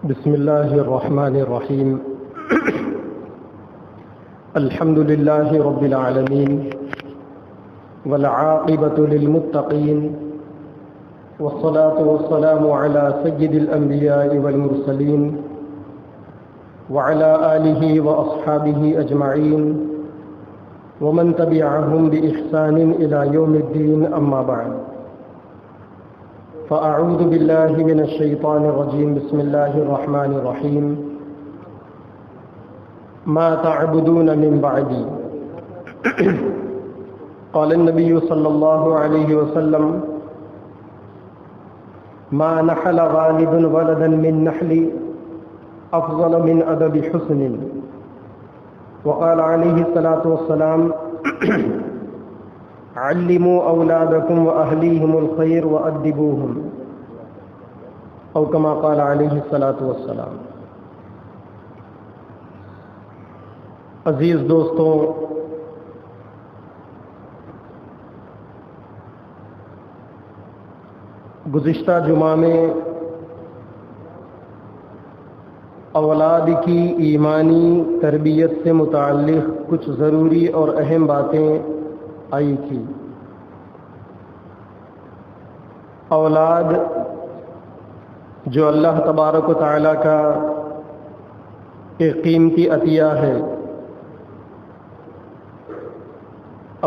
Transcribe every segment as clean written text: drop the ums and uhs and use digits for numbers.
بسم الله الرحمن الرحيم. الحمد لله رب العالمين والعاقبة للمتقين والصلاة والسلام على سيد الأنبياء والمرسلين وعلى آله وأصحابه أجمعين ومن تبعهم بإحسان إلى يوم الدين. أما بعد، فأعوذ بالله من الشيطان الرجيم. بسم الله الرحمن الرحيم. ما تعبدون من بعدي. قال النبي صلى الله عليه وسلم: ما نحل غالب ولدا من نحل أفضل من أدب حسن. وقال عليه الصلاة والسلام: علموا أولادكم وأهليهم الخير وأدبوهم، أو كما قال عليه الصلاة والسلام. عزیز دوستوں، گزشتہ جمعہ میں اولاد کی ایمانی تربیت سے متعلق کچھ ضروری اور اہم باتیں آئی تھی. اولاد جو اللہ تبارک و تعالیٰ کا ایک قیمتی عطیہ ہے،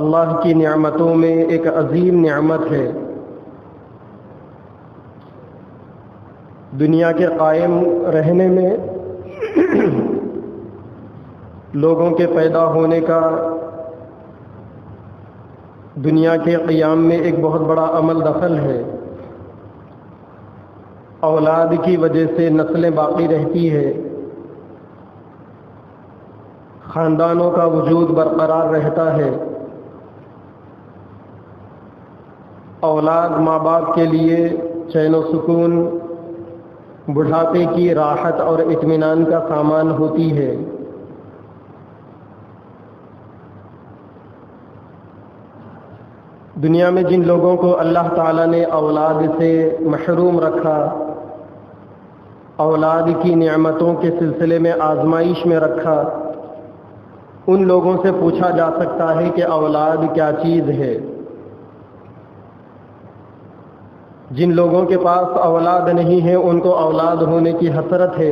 اللہ کی نعمتوں میں ایک عظیم نعمت ہے. دنیا کے قائم رہنے میں، لوگوں کے پیدا ہونے کا، دنیا کے قیام میں ایک بہت بڑا عمل دخل ہے. اولاد کی وجہ سے نسلیں باقی رہتی ہے، خاندانوں کا وجود برقرار رہتا ہے. اولاد ماں باپ کے لیے چین و سکون، بڑھاپے کی راحت اور اطمینان کا سامان ہوتی ہے. دنیا میں جن لوگوں کو اللہ تعالیٰ نے اولاد سے محروم رکھا، اولاد کی نعمتوں کے سلسلے میں آزمائش میں رکھا، ان لوگوں سے پوچھا جا سکتا ہے کہ اولاد کیا چیز ہے. جن لوگوں کے پاس اولاد نہیں ہے ان کو اولاد ہونے کی حسرت ہے،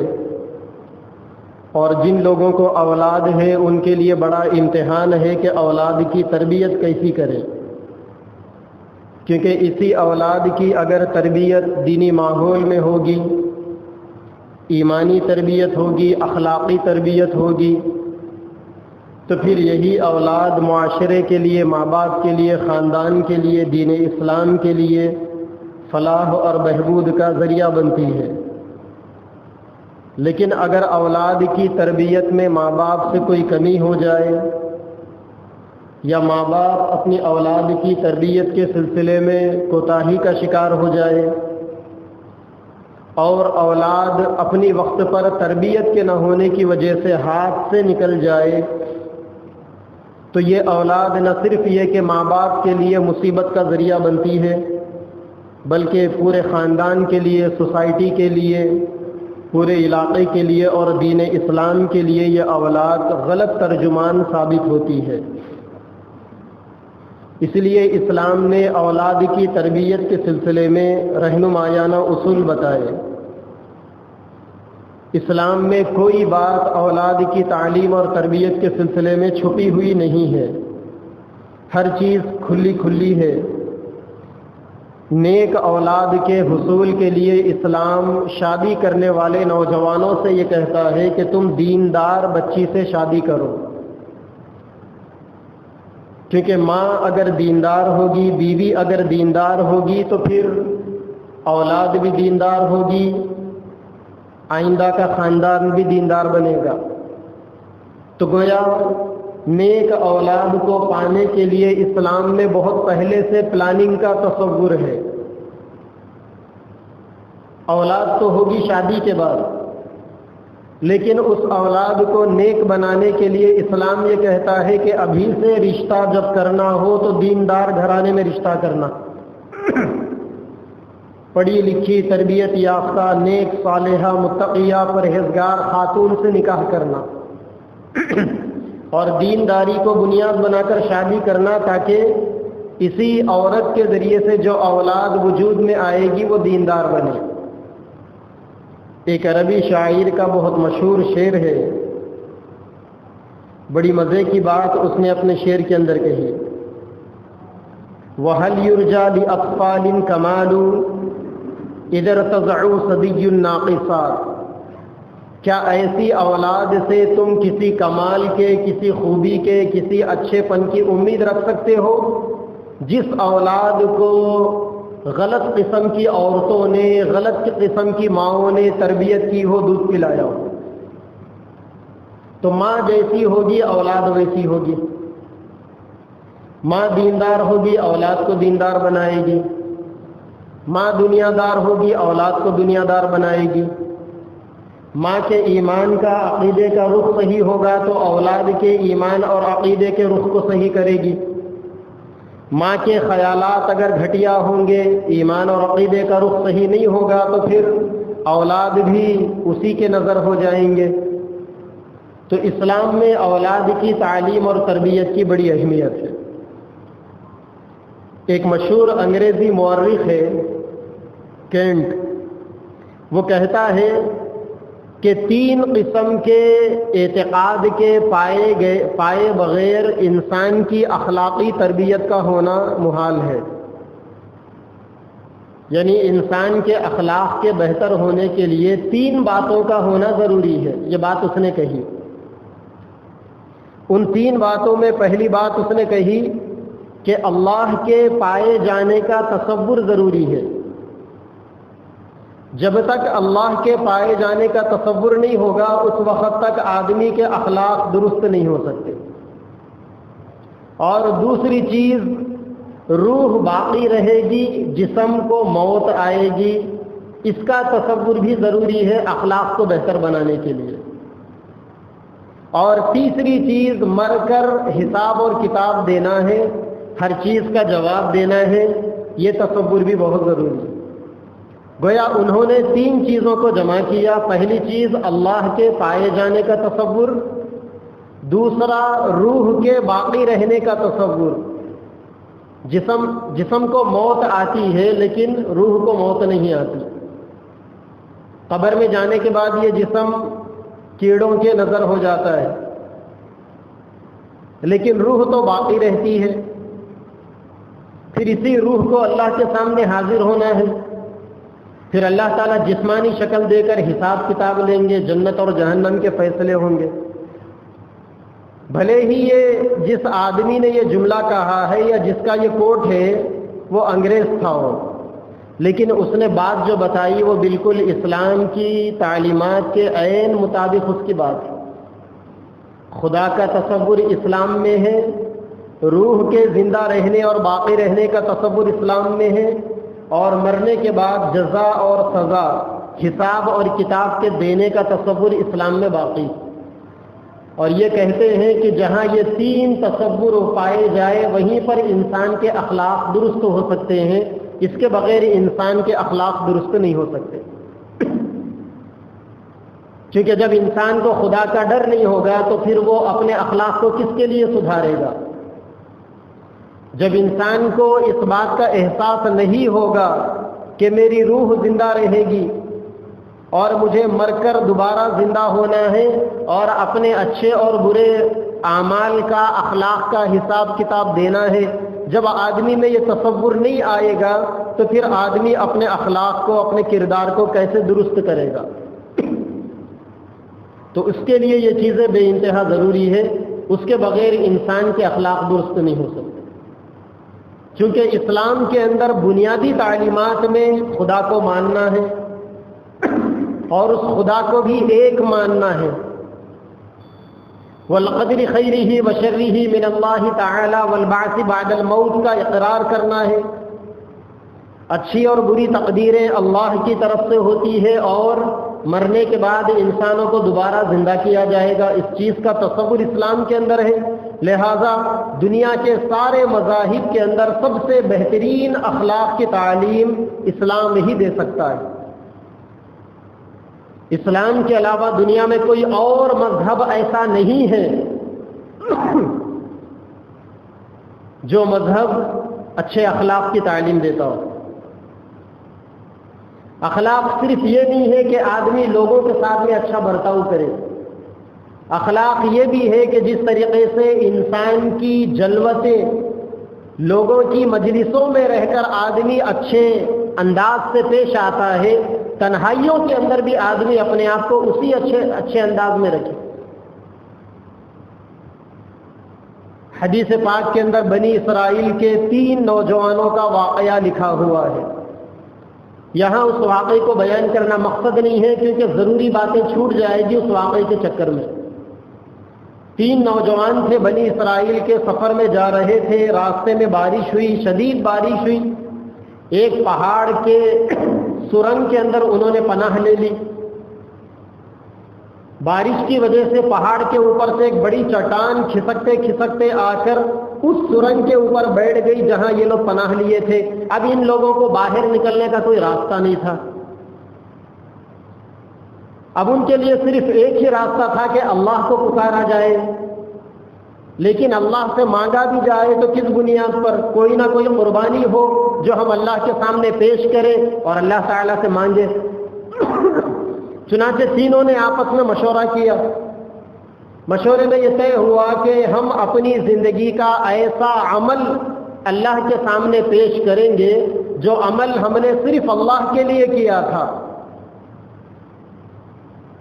اور جن لوگوں کو اولاد ہے ان کے لیے بڑا امتحان ہے کہ اولاد کی تربیت کیسی کرے. کیونکہ اسی اولاد کی اگر تربیت دینی ماحول میں ہوگی، ایمانی تربیت ہوگی، اخلاقی تربیت ہوگی، تو پھر یہی اولاد معاشرے کے لیے، ماں باپ کے لیے، خاندان کے لیے، دین اسلام کے لیے فلاح اور بہبود کا ذریعہ بنتی ہے. لیکن اگر اولاد کی تربیت میں ماں باپ سے کوئی کمی ہو جائے، یا ماں باپ اپنی اولاد کی تربیت کے سلسلے میں کوتاہی کا شکار ہو جائے، اور اولاد اپنی وقت پر تربیت کے نہ ہونے کی وجہ سے ہاتھ سے نکل جائے، تو یہ اولاد نہ صرف یہ کہ ماں باپ کے لیے مصیبت کا ذریعہ بنتی ہے، بلکہ پورے خاندان کے لیے، سوسائٹی کے لیے، پورے علاقے کے لیے اور دین اسلام کے لیے یہ اولاد غلط ترجمان ثابت ہوتی ہے. اس لیے اسلام نے اولاد کی تربیت کے سلسلے میں رہنمایانہ اصول بتائے. اسلام میں کوئی بات اولاد کی تعلیم اور تربیت کے سلسلے میں چھپی ہوئی نہیں ہے، ہر چیز کھلی کھلی ہے. نیک اولاد کے حصول کے لیے اسلام شادی کرنے والے نوجوانوں سے یہ کہتا ہے کہ تم دیندار بچی سے شادی کرو، کیونکہ ماں اگر دیندار ہوگی، بیوی اگر دیندار ہوگی، تو پھر اولاد بھی دیندار ہوگی، آئندہ کا خاندان بھی دیندار بنے گا. تو گویا نیک اولاد کو پانے کے لیے اسلام میں بہت پہلے سے پلاننگ کا تصور ہے. اولاد تو ہوگی شادی کے بعد، لیکن اس اولاد کو نیک بنانے کے لیے اسلام یہ کہتا ہے کہ ابھی سے رشتہ جب کرنا ہو تو دیندار گھرانے میں رشتہ کرنا. پڑھی لکھی تربیت یافتہ نیک صالحہ متقیہ پرہیزگار خاتون سے نکاح کرنا اور دینداری کو بنیاد بنا کر شادی کرنا، تاکہ اسی عورت کے ذریعے سے جو اولاد وجود میں آئے گی وہ دیندار بنے۔ ایک عربی شاعر کا بہت مشہور شعر ہے، بڑی مزے کی بات اس نے اپنے شعر کے اندر کہی، وَهَلْ يُرْجَى لِأَطْفَالٍ كَمَالٌ إِذَا ارْتَضَعُوا صَبِيٌّ نَاقِصَاتٍ، کیا ایسی اولاد سے تم کسی کمال کے، کسی خوبی کے، کسی اچھے پن کی امید رکھ سکتے ہو جس اولاد کو غلط قسم کی عورتوں نے، غلط قسم کی ماؤں نے تربیت کی ہو، دودھ پلایا ہو؟ تو ماں جیسی ہوگی اولاد ویسی ہوگی، ماں دیندار ہوگی اولاد کو دیندار بنائے گی، ماں دنیا دار ہوگی اولاد کو دنیا دار بنائے گی، ماں کے ایمان کا عقیدے کا رخ صحیح ہوگا تو اولاد کے ایمان اور عقیدے کے رخ کو صحیح کرے گی، ماں کے خیالات اگر گھٹیا ہوں گے، ایمان اور عقیدے کا رخ صحیح نہیں ہوگا تو پھر اولاد بھی اسی کے نظر ہو جائیں گے۔ تو اسلام میں اولاد کی تعلیم اور تربیت کی بڑی اہمیت ہے۔ ایک مشہور انگریزی مورخ ہے کینٹ، وہ کہتا ہے کہ 3 قسم کے اعتقاد کے پائے بغیر انسان کی اخلاقی تربیت کا ہونا محال ہے، یعنی انسان کے اخلاق کے بہتر ہونے کے لیے 3 باتوں کا ہونا ضروری ہے۔ یہ بات اس نے کہی۔ ان 3 باتوں میں پہلی بات اس نے کہی کہ اللہ کے پائے جانے کا تصور ضروری ہے۔ جب تک اللہ کے پائے جانے کا تصور نہیں ہوگا اس وقت تک آدمی کے اخلاق درست نہیں ہو سکتے۔ اور دوسری چیز، روح باقی رہے گی، جسم کو موت آئے گی، اس کا تصور بھی ضروری ہے اخلاق کو بہتر بنانے کے لیے۔ اور تیسری چیز، مر کر حساب اور کتاب دینا ہے، ہر چیز کا جواب دینا ہے، یہ تصور بھی بہت ضروری ہے۔ گویا انہوں نے 3 چیزوں کو جمع کیا۔ پہلی چیز اللہ کے پائے جانے کا تصور، دوسرا روح کے باقی رہنے کا تصور، جسم کو موت آتی ہے لیکن روح کو موت نہیں آتی۔ قبر میں جانے کے بعد یہ جسم کیڑوں کے نظر ہو جاتا ہے لیکن روح تو باقی رہتی ہے۔ پھر اسی روح کو اللہ کے سامنے حاضر ہونا ہے، پھر اللہ تعالیٰ جسمانی شکل دے کر حساب کتاب لیں گے، جنت اور جہنم کے فیصلے ہوں گے۔ بھلے ہی یہ جس آدمی نے یہ جملہ کہا ہے یا جس کا یہ کوٹ ہے وہ انگریز تھا ہو، لیکن اس نے بات جو بتائی وہ بالکل اسلام کی تعلیمات کے عین مطابق اس کی بات ہے۔ خدا کا تصور اسلام میں ہے، روح کے زندہ رہنے اور باقی رہنے کا تصور اسلام میں ہے، اور مرنے کے بعد جزا اور سزا، حساب اور کتاب کے دینے کا تصور اسلام میں باقی۔ اور یہ کہتے ہیں کہ جہاں یہ 3 تصور پائے جائے وہیں پر انسان کے اخلاق درست ہو سکتے ہیں، اس کے بغیر انسان کے اخلاق درست نہیں ہو سکتے۔ کیونکہ جب انسان کو خدا کا ڈر نہیں ہوگا تو پھر وہ اپنے اخلاق کو کس کے لیے سدھارے گا؟ جب انسان کو اس بات کا احساس نہیں ہوگا کہ میری روح زندہ رہے گی اور مجھے مر کر دوبارہ زندہ ہونا ہے اور اپنے اچھے اور برے اعمال کا، اخلاق کا حساب کتاب دینا ہے، جب آدمی میں یہ تصور نہیں آئے گا تو پھر آدمی اپنے اخلاق کو، اپنے کردار کو کیسے درست کرے گا؟ تو اس کے لیے یہ چیزیں بے انتہا ضروری ہے، اس کے بغیر انسان کے اخلاق درست نہیں ہو سکتے۔ کیونکہ اسلام کے اندر بنیادی تعلیمات میں خدا کو ماننا ہے اور اس خدا کو بھی ایک ماننا ہے، والقدر خیرہ وشرہ من اللہ تعالی والبعث بعد الموت کا اقرار کرنا ہے۔ اچھی اور بری تقدیریں اللہ کی طرف سے ہوتی ہے اور مرنے کے بعد انسانوں کو دوبارہ زندہ کیا جائے گا، اس چیز کا تصور اسلام کے اندر ہے، لہذا دنیا کے سارے مذاہب کے اندر سب سے بہترین اخلاق کی تعلیم اسلام ہی دے سکتا ہے۔ اسلام کے علاوہ دنیا میں کوئی اور مذہب ایسا نہیں ہے جو مذہب اچھے اخلاق کی تعلیم دیتا ہو۔ اخلاق صرف یہ نہیں ہے کہ آدمی لوگوں کے ساتھ میں اچھا برتاؤ کرے، اخلاق یہ بھی ہے کہ جس طریقے سے انسان کی جلوتیں لوگوں کی مجلسوں میں رہ کر آدمی اچھے انداز سے پیش آتا ہے، تنہائیوں کے اندر بھی آدمی اپنے آپ کو اسی اچھے انداز میں رکھے۔ حدیث پاک کے اندر بنی اسرائیل کے 3 نوجوانوں کا واقعہ لکھا ہوا ہے۔ یہاں اس واقعے کو بیان کرنا مقصد نہیں ہے کیونکہ ضروری باتیں چھوٹ جائے گی اس واقعے کے چکر میں۔ 3 نوجوان تھے، بنی اسرائیل کے سفر میں جا رہے تھے، راستے میں بارش ہوئی، شدید بارش ہوئی، ایک پہاڑ کے سرنگ کے اندر انہوں نے پناہ لے لی۔ بارش کی وجہ سے پہاڑ کے اوپر سے ایک بڑی چٹان کھسکتے کھسکتے آ کر اس سرنگ کے اوپر بیٹھ گئی جہاں یہ لوگ پناہ لیے تھے۔ اب ان لوگوں کو باہر نکلنے کا کوئی راستہ نہیں تھا۔ اب ان کے لیے صرف ایک ہی راستہ تھا کہ اللہ کو پکارا جائے، لیکن اللہ سے مانگا بھی جائے تو کس بنیاد پر؟ کوئی نہ کوئی قربانی ہو جو ہم اللہ کے سامنے پیش کریں اور اللہ تعالیٰ سے مانگے۔ چنانچہ تینوں نے آپس میں مشورہ کیا۔ مشورے میں یہ طے ہوا کہ ہم اپنی زندگی کا ایسا عمل اللہ کے سامنے پیش کریں گے جو عمل ہم نے صرف اللہ کے لیے کیا تھا۔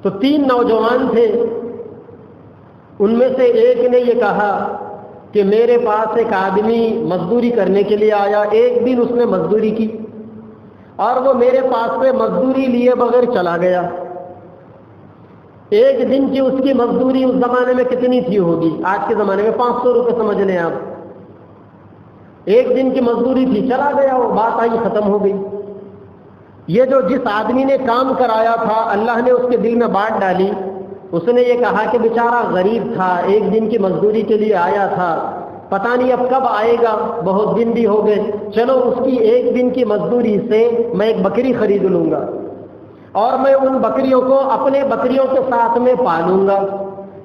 تو 3 نوجوان تھے، ان میں سے ایک نے یہ کہا کہ میرے پاس ایک آدمی مزدوری کرنے کے لیے آیا، ایک دن اس نے مزدوری کی اور وہ میرے پاس سے مزدوری لیے بغیر چلا گیا۔ ایک دن کی اس کی مزدوری اس زمانے میں کتنی تھی ہوگی؟ آج کے زمانے میں 500 روپے سمجھ لیں آپ۔ ایک دن کی مزدوری تھی، چلا گیا، وہ بات آئی ختم ہو گئی۔ یہ جو جس آدمی نے کام کرایا تھا اللہ نے اس کے دل میں بات ڈالی، اس نے یہ کہا کہ بیچارہ غریب تھا، ایک دن کی مزدوری کے لیے آیا تھا، پتہ نہیں اب کب آئے گا، بہت دن بھی ہو گئے، چلو اس کی ایک دن کی مزدوری سے میں ایک بکری خرید لوں گا اور میں ان بکریوں کو اپنے بکریوں کے ساتھ میں پالوں گا۔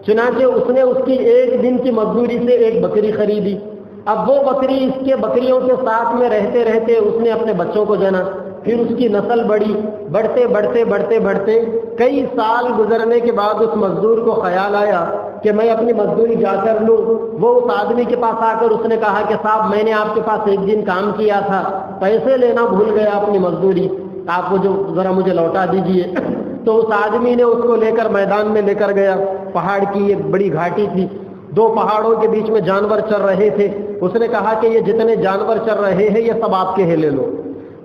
چنانچہ اس نے اس کی ایک دن کی مزدوری سے ایک بکری خریدی۔ اب وہ بکری اس کے بکریوں کے ساتھ میں رہتے رہتے اس نے اپنے بچوں کو جنا، پھر اس کی نسل بڑھی، بڑھتے بڑھتے بڑھتے بڑھتے کئی سال گزرنے کے بعد اس مزدور کو خیال آیا کہ میں اپنی مزدوری جا کر لوں۔ وہ اس آدمی کے پاس آ کر اس نے کہا کہ صاحب میں نے آپ کے پاس ایک دن کام کیا تھا، پیسے لینا بھول گیا اپنی مزدوری، آپ وہ جو ذرا مجھے لوٹا دیجئے۔ تو اس آدمی نے اس کو لے کر میدان میں لے کر گیا۔ پہاڑ کی ایک بڑی گھاٹی تھی، 2 پہاڑوں کے بیچ میں جانور چر رہے تھے۔ اس نے کہا کہ یہ جتنے جانور چر رہے ہیں یہ سب آپ کے ہیں، لے لو۔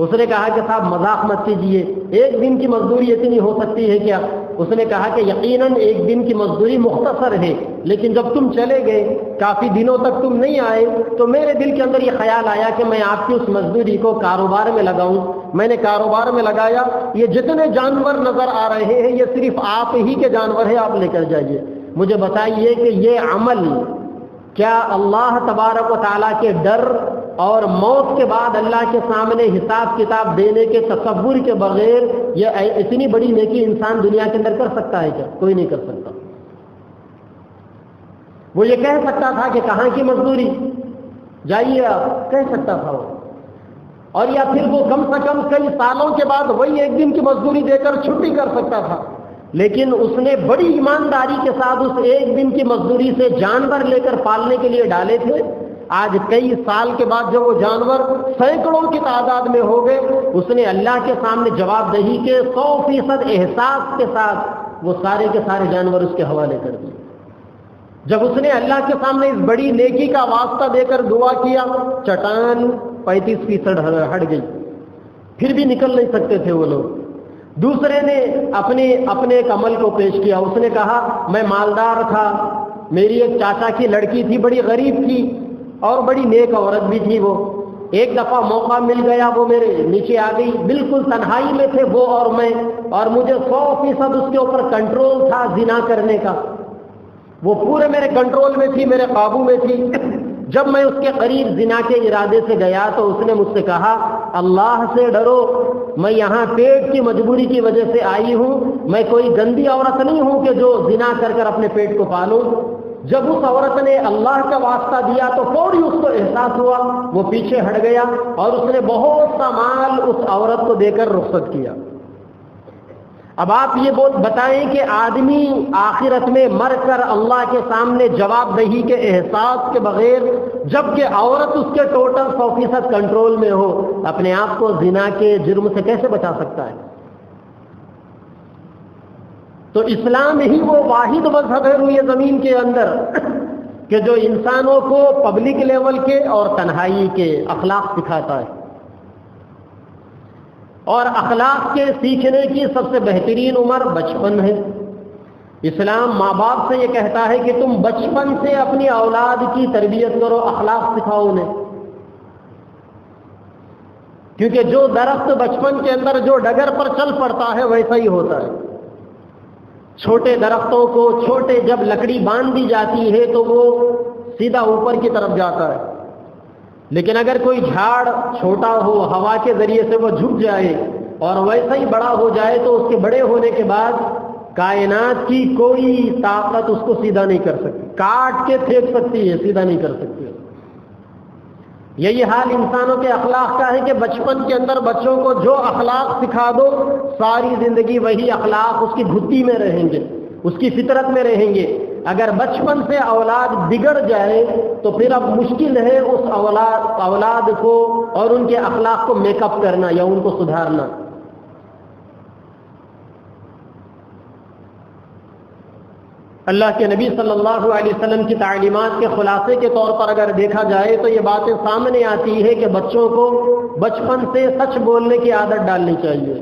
اس نے کہا کہ صاحب مذاق مت کیجیے، ایک دن کی مزدوری اتنی ہو سکتی ہے کیا؟ اس نے کہا کہ یقیناً ایک دن کی مزدوری مختصر ہے، لیکن جب تم چلے گئے، کافی دنوں تک تم نہیں آئے، تو میرے دل کے اندر یہ خیال آیا کہ میں آپ کی اس مزدوری کو کاروبار میں لگاؤں۔ میں نے کاروبار میں لگایا، یہ جتنے جانور نظر آ رہے ہیں یہ صرف آپ ہی کے جانور ہیں، آپ لے کر جائیے۔ مجھے بتائیے کہ یہ عمل کیا اللہ تبارک و تعالیٰ کے ڈر اور موت کے بعد اللہ کے سامنے حساب کتاب دینے کے تصور کے بغیر یہ اتنی بڑی نیکی انسان دنیا کے اندر کر سکتا ہے کیا؟ کوئی نہیں کر سکتا۔ وہ یہ کہہ سکتا تھا کہ کہاں کی مزدوری، جائیے آپ، کہہ سکتا تھا وہ، اور یا پھر وہ کم سے کم کئی سالوں کے بعد وہی ایک دن کی مزدوری دے کر چھٹی کر سکتا تھا، لیکن اس نے بڑی ایمانداری کے ساتھ اس ایک دن کی مزدوری سے جانور لے کر پالنے کے لیے ڈالے تھے۔ آج کئی سال کے بعد جب وہ جانور سینکڑوں کی تعداد میں ہو گئے، اس نے اللہ کے سامنے جواب دہی کے 100% احساس کے ساتھ وہ سارے کے سارے جانور اس کے حوالے کر دیے۔ جب اس نے اللہ کے سامنے اس بڑی نیکی کا واسطہ دے کر دعا کیا، چٹان 35% ہٹ گئی، پھر بھی نکل نہیں سکتے تھے وہ لوگ۔ دوسرے نے اپنے ایک عمل کو پیش کیا، اس نے کہا میں مالدار تھا، میری ایک چاچا کی لڑکی تھی، بڑی غریب تھی اور بڑی نیک عورت بھی تھی، وہ ایک دفعہ موقع مل گیا، وہ میرے نیچے آ گئی، بالکل تنہائی میں تھے وہ اور میں، اور مجھے 100% اس کے اوپر کنٹرول تھا زنا کرنے کا۔ وہ پورے میرے کنٹرول میں تھی، میرے قابو میں تھی. جب میں اس کے قریب زنا کے ارادے سے گیا تو اس نے مجھ سے کہا اللہ سے ڈرو، میں یہاں پیٹ کی مجبوری کی وجہ سے آئی ہوں، میں کوئی گندی عورت نہیں ہوں کہ جو زنا کر کر اپنے پیٹ کو پالوں. جب اس عورت نے اللہ کا واسطہ دیا تو فوری اس کو احساس ہوا، وہ پیچھے ہٹ گیا اور اس نے بہت سا مال اس عورت کو دے کر رخصت کیا. اب آپ یہ بتائیں کہ آدمی آخرت میں مر کر اللہ کے سامنے جواب دہی کے احساس کے بغیر، جبکہ عورت اس کے ٹوٹل 100% کنٹرول میں ہو، اپنے آپ کو زنا کے جرم سے کیسے بچا سکتا ہے؟ تو اسلام ہی وہ واحد مذہب ہے روئے زمین کے اندر کہ جو انسانوں کو پبلک لیول کے اور تنہائی کے اخلاق سکھاتا ہے. اور اخلاق کے سیکھنے کی سب سے بہترین عمر بچپن ہے. اسلام ماں باپ سے یہ کہتا ہے کہ تم بچپن سے اپنی اولاد کی تربیت کرو، اخلاق سکھاؤ انہیں. کیونکہ جو درخت بچپن کے اندر جو ڈگر پر چل پڑتا ہے ویسا ہی ہوتا ہے. چھوٹے درختوں کو چھوٹے جب لکڑی باندھ دی جاتی ہے تو وہ سیدھا اوپر کی طرف جاتا ہے، لیکن اگر کوئی جھاڑ چھوٹا ہو، ہوا کے ذریعے سے وہ جھک جائے اور ویسا ہی بڑا ہو جائے تو اس کے بڑے ہونے کے بعد کائنات کی کوئی طاقت اس کو سیدھا نہیں کر سکتی، کاٹ کے پھینک سکتی ہے، سیدھا نہیں کر سکتی. یہی حال انسانوں کے اخلاق کا ہے کہ بچپن کے اندر بچوں کو جو اخلاق سکھا دو ساری زندگی وہی اخلاق اس کی گھٹی میں رہیں گے، اس کی فطرت میں رہیں گے. اگر بچپن سے اولاد بگڑ جائے تو پھر اب مشکل ہے اس اولاد کو اور ان کے اخلاق کو میک اپ کرنا یا ان کو سدھارنا. اللہ کے نبی صلی اللہ علیہ وسلم کی تعلیمات کے خلاصے کے طور پر اگر دیکھا جائے تو یہ باتیں سامنے آتی ہے کہ بچوں کو بچپن سے سچ بولنے کی عادت ڈالنی چاہیے.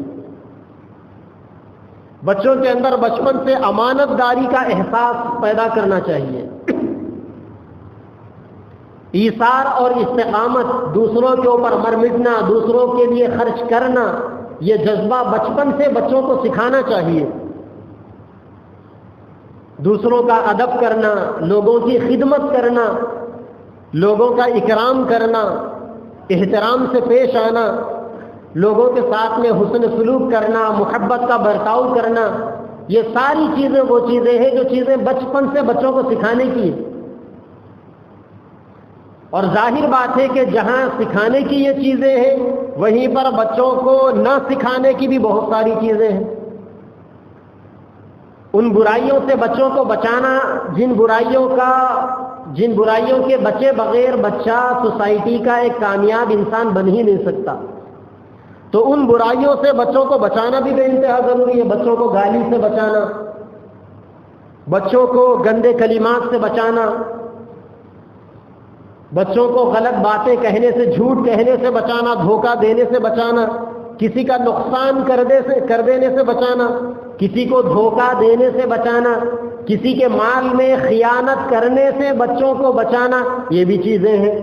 بچوں کے اندر بچپن سے امانت داری کا احساس پیدا کرنا چاہیے. ایثار اور استقامت، دوسروں کے اوپر مر مٹنا، دوسروں کے لیے خرچ کرنا، یہ جذبہ بچپن سے بچوں کو سکھانا چاہیے. دوسروں کا ادب کرنا، لوگوں کی خدمت کرنا، لوگوں کا اکرام کرنا، احترام سے پیش آنا، لوگوں کے ساتھ میں حسن سلوک کرنا، محبت کا برتاؤ کرنا، یہ ساری چیزیں وہ چیزیں ہیں جو چیزیں بچپن سے بچوں کو سکھانے کی. اور ظاہر بات ہے کہ جہاں سکھانے کی یہ چیزیں ہیں وہیں پر بچوں کو نہ سکھانے کی بھی بہت ساری چیزیں ہیں. ان برائیوں سے بچوں کو بچانا جن برائیوں کے بچے بغیر بچہ سوسائٹی کا ایک کامیاب انسان بن ہی نہیں سکتا. تو ان برائیوں سے بچوں کو بچانا بھی بے انتہا ضروری ہے. بچوں کو گالی سے بچانا، بچوں کو گندے کلمات سے بچانا، بچوں کو غلط باتیں کہنے سے، جھوٹ کہنے سے بچانا، دھوکہ دینے سے بچانا، کسی کا نقصان کر دینے سے بچانا، کسی کو دھوکہ دینے سے بچانا، کسی کے مال میں خیانت کرنے سے بچوں کو بچانا، یہ بھی چیزیں ہیں.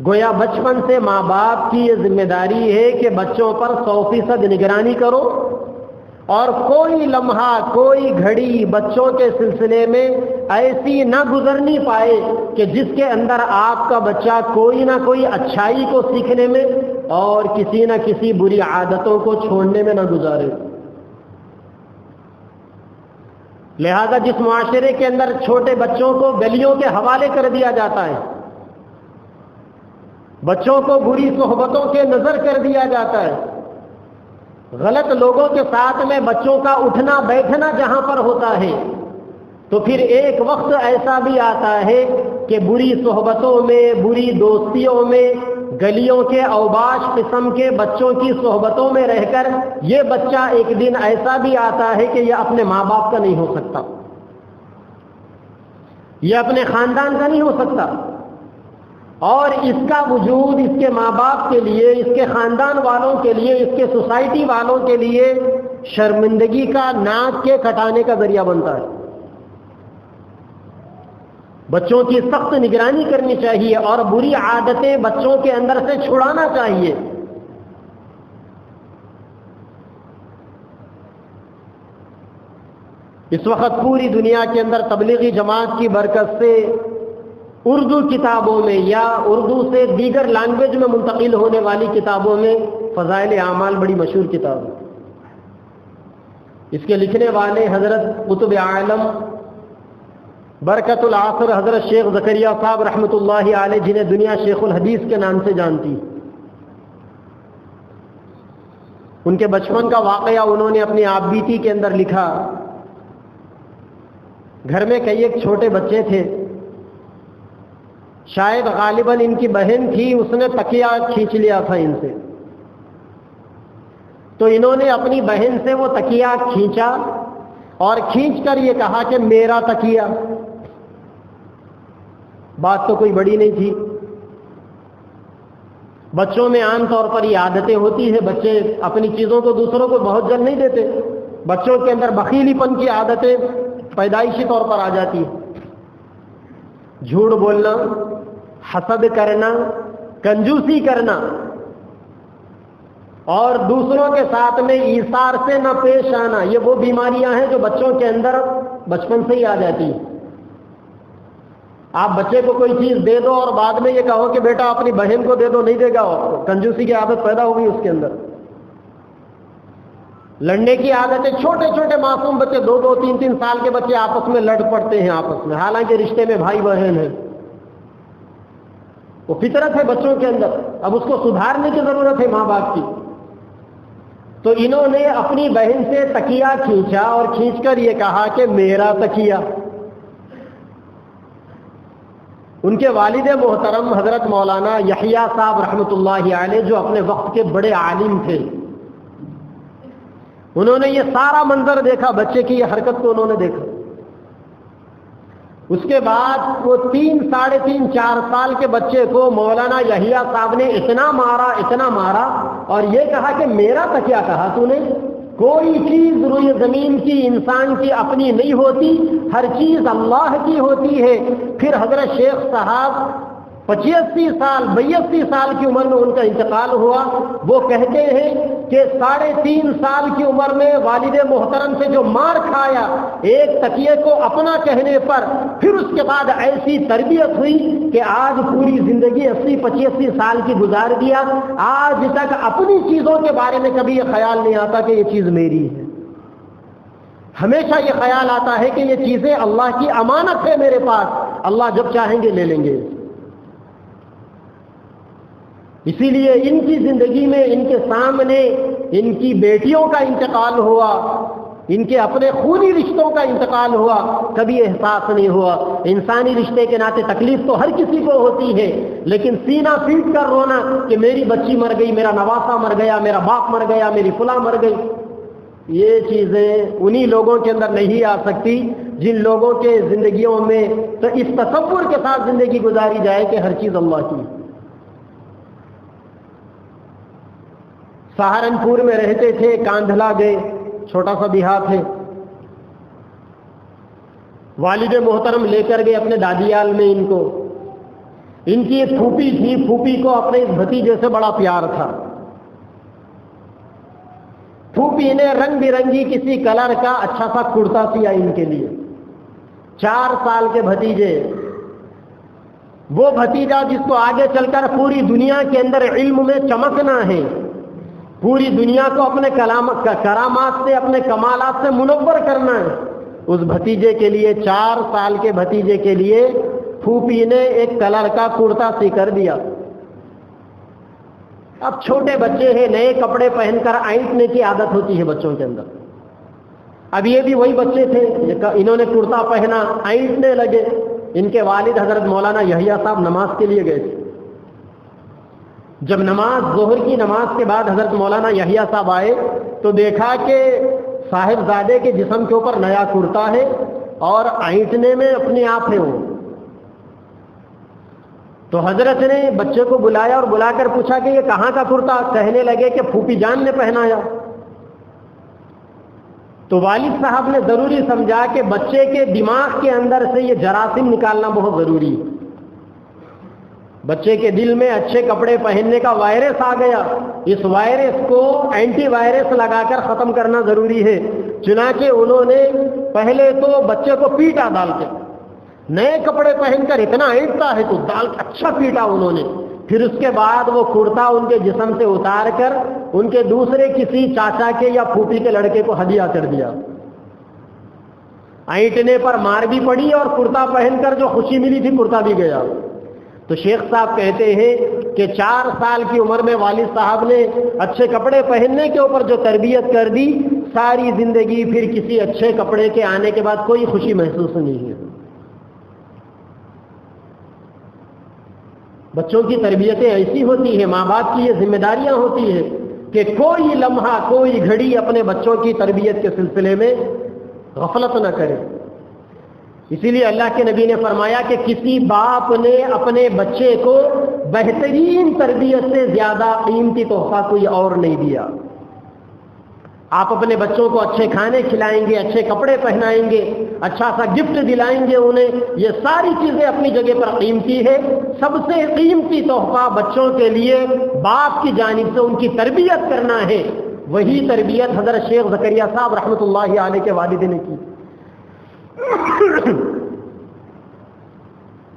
گویا بچپن سے ماں باپ کی یہ ذمہ داری ہے کہ بچوں پر 100% نگرانی کرو اور کوئی لمحہ، کوئی گھڑی بچوں کے سلسلے میں ایسی نہ گزرنی پائے کہ جس کے اندر آپ کا بچہ کوئی نہ کوئی اچھائی کو سیکھنے میں اور کسی نہ کسی بری عادتوں کو چھوڑنے میں نہ گزارے. لہذا جس معاشرے کے اندر چھوٹے بچوں کو گلیوں کے حوالے کر دیا جاتا ہے، بچوں کو بری صحبتوں کے نظر کر دیا جاتا ہے، غلط لوگوں کے ساتھ میں بچوں کا اٹھنا بیٹھنا جہاں پر ہوتا ہے، تو پھر ایک وقت ایسا بھی آتا ہے کہ بری صحبتوں میں، بری دوستیوں میں، گلیوں کے اوباش قسم کے بچوں کی صحبتوں میں رہ کر یہ بچہ ایک دن ایسا بھی آتا ہے کہ یہ اپنے ماں باپ کا نہیں ہو سکتا، یہ اپنے خاندان کا نہیں ہو سکتا. اور اس کا وجود اس کے ماں باپ کے لیے، اس کے خاندان والوں کے لیے، اس کے سوسائٹی والوں کے لیے شرمندگی کا، ناک کے کٹانے کا ذریعہ بنتا ہے. بچوں کی سخت نگرانی کرنی چاہیے اور بری عادتیں بچوں کے اندر سے چھڑانا چاہیے. اس وقت پوری دنیا کے اندر تبلیغی جماعت کی برکت سے اردو کتابوں میں یا اردو سے دیگر لینگویج میں منتقل ہونے والی کتابوں میں فضائل اعمال بڑی مشہور کتاب ہے. اس کے لکھنے والے حضرت قطب عالم برکت العصر حضرت شیخ زکریا صاحب رحمۃ اللہ علیہ، جنہیں دنیا شیخ الحدیث کے نام سے جانتی. ان کے بچپن کا واقعہ انہوں نے اپنی آپ بیتی کے اندر لکھا. گھر میں کئی ایک چھوٹے بچے تھے، شاید غالباً ان کی بہن تھی، اس نے تکیہ کھینچ لیا تھا ان سے، تو انہوں نے اپنی بہن سے وہ تکیہ کھینچا اور کھینچ کر یہ کہا کہ میرا تکیہ. بات تو کوئی بڑی نہیں تھی. بچوں میں عام طور پر یہ عادتیں ہوتی ہیں، بچے اپنی چیزوں کو دوسروں کو بہت جلد نہیں دیتے. بچوں کے اندر بخیلی پن کی عادتیں پیدائشی طور پر آ جاتی ہیں. جھوٹ بولنا، حسد کرنا، کنجوسی کرنا اور دوسروں کے ساتھ میں ایثار سے نہ پیش آنا، یہ وہ بیماریاں ہیں جو بچوں کے اندر بچپن سے ہی آ جاتی ہیں. آپ بچے کو کوئی چیز دے دو اور بعد میں یہ کہو کہ بیٹا اپنی بہن کو دے دو، نہیں دے گا، کنجوسی کی عادت پیدا ہوگی اس کے اندر. لڑنے کی عادتیں، چھوٹے چھوٹے معصوم بچے، 2 3 سال کے بچے آپس میں لڑ پڑتے ہیں آپس میں، حالانکہ رشتے میں بھائی بہن ہیں. وہ فطرت ہے بچوں کے اندر، اب اس کو سدھارنے کی ضرورت ہے ماں باپ کی. تو انہوں نے اپنی بہن سے تکیہ کھینچا اور کھینچ کر یہ کہا کہ میرا تکیہ. ان کے والد محترم حضرت مولانا یحییٰ صاحب رحمۃ اللہ علیہ، جو اپنے وقت کے بڑے عالم تھے، انہوں نے یہ سارا منظر دیکھا، بچے کی یہ حرکت کو انہوں نے دیکھا. اس کے بعد وہ 3 ساڑھے 3 4 سال کے بچے کو مولانا یحییٰ صاحب نے اتنا مارا اور یہ کہا کہ میرا تکیہ کہا تو نے. کوئی چیز روئے زمین کی انسان کی اپنی نہیں ہوتی، ہر چیز اللہ کی ہوتی ہے. پھر حضرت شیخ صاحب 85 سال 82 سال کی عمر میں ان کا انتقال ہوا. وہ کہتے ہیں کہ 3.5 سال کی عمر میں والد محترم سے جو مار کھایا ایک تکیے کو اپنا کہنے پر، پھر اس کے بعد ایسی تربیت ہوئی کہ آج پوری زندگی 80-85 سال کی گزار دیا، آج تک اپنی چیزوں کے بارے میں کبھی یہ خیال نہیں آتا کہ یہ چیز میری ہے. ہمیشہ یہ خیال آتا ہے کہ یہ چیزیں اللہ کی امانت ہے میرے پاس، اللہ جب چاہیں گے لے لیں گے. اسی لیے ان کی زندگی میں ان کے سامنے ان کی بیٹیوں کا انتقال ہوا، ان کے اپنے خونی رشتوں کا انتقال ہوا، کبھی احساس نہیں ہوا. انسانی رشتے کے ناطے تکلیف تو ہر کسی کو ہوتی ہے، لیکن سینہ پیٹ کر رونا کہ میری بچی مر گئی، میرا نواسا مر گیا، میرا باپ مر گیا، میری فلاں مر گئی، یہ چیزیں انہی لوگوں کے اندر نہیں آ سکتی جن لوگوں کے زندگیوں میں تو اس تصور کے ساتھ زندگی گزاری جائے کہ ہر چیز اللہ کی. سہارنپور میں رہتے تھے، کاندھلا گئے، چھوٹا سا دیہات ہے. والد محترم لے کر گئے اپنے دادیال میں ان کو. ان کی ایک پھوپھی تھی، پھوپھی کو اپنے اس بھتیجے سے بڑا پیار تھا. پھوپھی نے رنگ برنگی کسی کلر کا اچھا سا کرتا سیا ان کے لیے. 4 سال کے بھتیجے، وہ بھتیجا جس کو آگے چل کر پوری دنیا کے اندر علم میں چمکنا ہے، پوری دنیا کو اپنے کرامات سے، اپنے کمالات سے منور کرنا ہے، اس بھتیجے کے لیے 4 سال کے بھتیجے کے لیے پھوپھی نے ایک کلر کا کرتا سی کر دیا. اب چھوٹے بچے ہیں، نئے کپڑے پہن کر اینٹنے کی عادت ہوتی ہے بچوں کے اندر. اب یہ بھی وہی بچے تھے، انہوں نے کرتا پہنا، اینٹنے لگے. ان کے والد حضرت مولانا یحییٰ صاحب نماز کے لیے گئے تھے. جب نماز ظہر کی نماز کے بعد حضرت مولانا یحییٰ صاحب آئے تو دیکھا کہ صاحبزادے کے جسم کے اوپر نیا کرتا ہے اور اینٹنے میں اپنے آپ ہے وہ. تو حضرت نے بچے کو بلایا اور بلا کر پوچھا کہ یہ کہاں کا کرتا؟ کہنے لگے کہ پھوپھی جان نے پہنایا. تو والد صاحب نے ضروری سمجھا کہ بچے کے دماغ کے اندر سے یہ جراثیم نکالنا بہت ضروری ہے. بچے کے دل میں اچھے کپڑے پہننے کا وائرس آ گیا، اس وائرس کو اینٹی وائرس لگا کر ختم کرنا ضروری ہے۔ چنانچہ انہوں نے پہلے تو بچے کو پیٹا ڈال کے، نئے کپڑے پہن کر اتنا اینٹتا ہے تو ڈال اچھا پیٹا انہوں نے، پھر اس کے بعد وہ کرتا ان کے جسم سے اتار کر ان کے دوسرے کسی چاچا کے یا پھوپھی کے لڑکے کو ہدیہ کر دیا۔ اینٹنے پر مار بھی پڑی اور کرتا پہن کر جو خوشی ملی تھی کرتا بھی گیا۔ تو شیخ صاحب کہتے ہیں کہ 4 سال کی عمر میں والد صاحب نے اچھے کپڑے پہننے کے اوپر جو تربیت کر دی، ساری زندگی پھر کسی اچھے کپڑے کے آنے کے بعد کوئی خوشی محسوس نہیں ہے۔ بچوں کی تربیتیں ایسی ہوتی ہیں، ماں باپ کی یہ ذمہ داریاں ہوتی ہیں کہ کوئی لمحہ کوئی گھڑی اپنے بچوں کی تربیت کے سلسلے میں غفلت نہ کرے۔ اسی لیے اللہ کے نبی نے فرمایا کہ کسی باپ نے اپنے بچے کو بہترین تربیت سے زیادہ قیمتی تحفہ کوئی اور نہیں دیا۔ آپ اپنے بچوں کو اچھے کھانے کھلائیں گے، اچھے کپڑے پہنائیں گے، اچھا سا گفٹ دلائیں گے انہیں، یہ ساری چیزیں اپنی جگہ پر قیمتی ہے۔ سب سے قیمتی تحفہ بچوں کے لیے باپ کی جانب سے ان کی تربیت کرنا ہے۔ وہی تربیت حضرت شیخ زکریا صاحب رحمۃ اللہ علیہ کے والد نے کی۔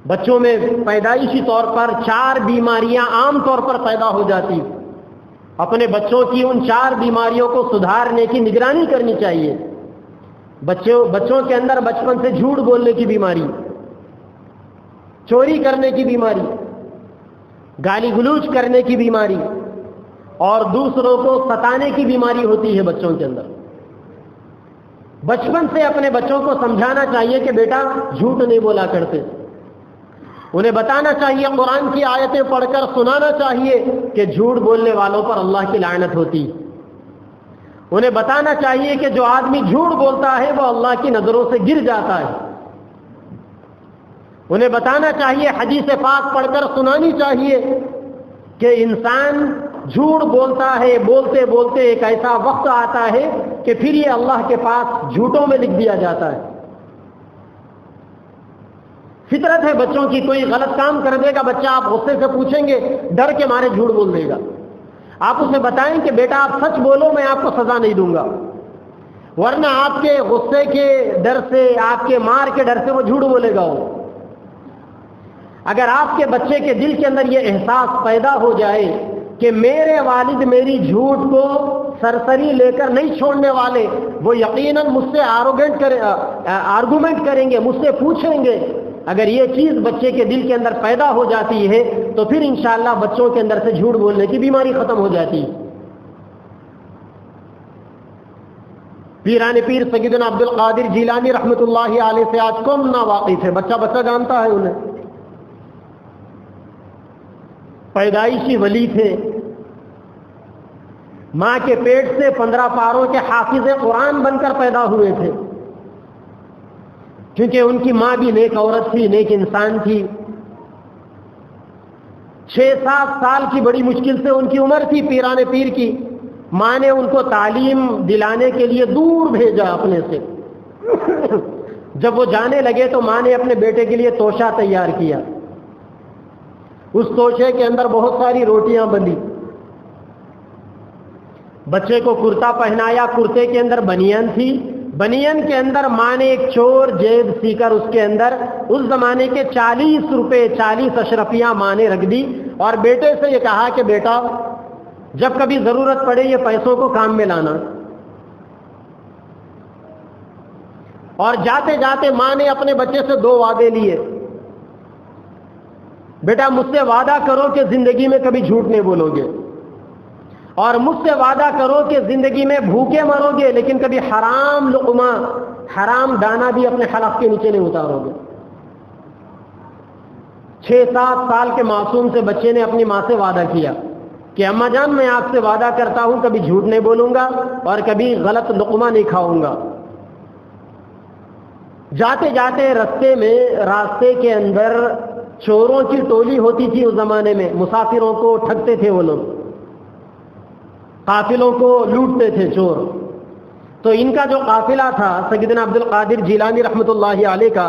بچوں میں پیدائشی طور پر 4 بیماریاں عام طور پر پیدا ہو جاتی، اپنے بچوں کی ان 4 بیماریوں کو سدھارنے کی نگرانی کرنی چاہیے۔ بچوں کے اندر بچپن سے جھوٹ بولنے کی بیماری، چوری کرنے کی بیماری، گالی گلوچ کرنے کی بیماری اور دوسروں کو ستانے کی بیماری ہوتی ہے بچوں کے اندر۔ بچپن سے اپنے بچوں کو سمجھانا چاہیے کہ بیٹا جھوٹ نہیں بولا کرتے، انہیں بتانا چاہیے، قرآن کی آیتیں پڑھ کر سنانا چاہیے کہ جھوٹ بولنے والوں پر اللہ کی لعنت ہوتی۔ انہیں بتانا چاہیے کہ جو آدمی جھوٹ بولتا ہے وہ اللہ کی نظروں سے گر جاتا ہے۔ انہیں بتانا چاہیے، حدیث پاک پڑھ کر سنانی چاہیے کہ انسان جھوٹ بولتا ہے، بولتے بولتے ایک ایسا وقت آتا ہے کہ پھر یہ اللہ کے پاس جھوٹوں میں لکھ دیا جاتا ہے۔ فطرت ہے بچوں کی، کوئی غلط کام کر دے گا بچہ، آپ غصے سے پوچھیں گے، ڈر کے مارے جھوٹ بول دے گا۔ آپ اسے بتائیں کہ بیٹا آپ سچ بولو، میں آپ کو سزا نہیں دوں گا، ورنہ آپ کے غصے کے ڈر سے، آپ کے مار کے ڈر سے وہ جھوٹ بولے گا۔ اگر آپ کے بچے کے دل کے اندر یہ احساس پیدا ہو جائے کہ میرے والد میری جھوٹ کو سرسری لے کر نہیں چھوڑنے والے، وہ یقیناً مجھ سے آرگومنٹ کریں گے، مجھ سے پوچھیں گے، اگر یہ چیز بچے کے دل کے اندر پیدا ہو جاتی ہے تو پھر انشاءاللہ بچوں کے اندر سے جھوٹ بولنے کی بیماری ختم ہو جاتی ہے۔ پیران پیر سیدنا عبد القادر جیلانی رحمۃ اللہ علیہ سے آج کون نا واقف ہے؟ بچہ جانتا ہے انہیں۔ پیدائشی ولی تھے، ماں کے پیٹ سے 15 پاروں کے حافظ قرآن بن کر پیدا ہوئے تھے، کیونکہ ان کی ماں بھی نیک عورت تھی، نیک انسان تھی۔ 6-7 سال کی بڑی مشکل سے ان کی عمر تھی پیران پیر کی۔ ماں نے ان کو تعلیم دلانے کے لیے دور بھیجا اپنے سے۔ جب وہ جانے لگے تو ماں نے اپنے بیٹے کے لیے توشہ تیار کیا، اس توشے کے اندر بہت ساری روٹیاں بندھی، بچے کو کرتا پہنایا، کرتے کے اندر بنیان تھی، بنیان کے اندر ماں نے ایک چور جیب سی کر اس کے اندر اس زمانے کے 40 روپے 40 اشرفیاں ماں نے رکھ دی، اور بیٹے سے یہ کہا کہ بیٹا جب کبھی ضرورت پڑے یہ پیسوں کو کام میں لانا۔ اور جاتے جاتے ماں نے اپنے بچے سے 2 وعدے لیے، بیٹا مجھ سے وعدہ کرو کہ زندگی میں کبھی جھوٹ نہیں بولو گے، اور مجھ سے وعدہ کرو کہ زندگی میں بھوکے مرو گے لیکن کبھی حرام لقمہ، حرام دانہ بھی اپنے حلق کے نیچے نہیں اتارو گے۔ 6-7 سال کے معصوم سے بچے نے اپنی ماں سے وعدہ کیا کہ اماں جان میں آپ سے وعدہ کرتا ہوں کبھی جھوٹ نہیں بولوں گا اور کبھی غلط لقمہ نہیں کھاؤں گا۔ جاتے جاتے راستے کے اندر چوروں کی ٹولی ہوتی تھی اس زمانے میں، مسافروں کو ٹھگتے تھے وہ لوگ، قافلوں کو لوٹتے تھے چور۔ تو ان کا جو قافلہ تھا سیدنا عبد القادر جیلانی رحمۃ اللہ علیہ کا،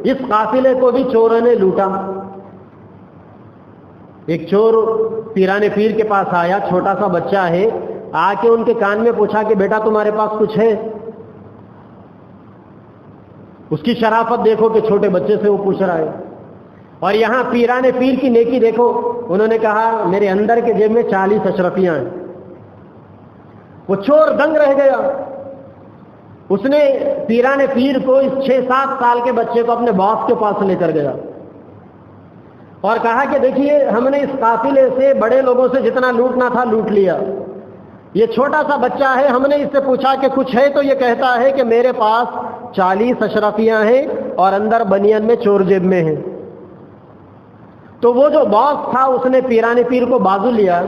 اس قافلے کو بھی چوروں نے لوٹا۔ ایک چور پیرانے پیر کے پاس آیا، چھوٹا سا بچہ ہے، آ کے ان کے کان میں پوچھا کہ بیٹا تمہارے پاس کچھ ہے؟ اس کی شرافت دیکھو کہ چھوٹے بچے سے وہ پوچھ رہا ہے. اور یہاں پیرانے پیر کی نیکی دیکھو، انہوں نے کہا میرے اندر کے جیب میں 40 اشرفیاں ہیں. وہ چور دنگ رہ گیا. اس نے پیرانے پیر کو اس 6-7 سال کے بچے کو اپنے باس کے پاس لے کر گیا اور کہا کہ دیکھیے ہم نے اس قافلے سے بڑے لوگوں سے جتنا لوٹنا تھا لوٹ لیا، یہ چھوٹا سا بچہ ہے، ہم نے اس سے پوچھا کہ کچھ ہے تو یہ کہتا ہے کہ میرے پاس 40 اشرفیاں ہیں اور اندر بنین میں چور جیب میں ہیں. تو وہ جو باس تھا اس نے پیرانے پیر کو بازو لیا،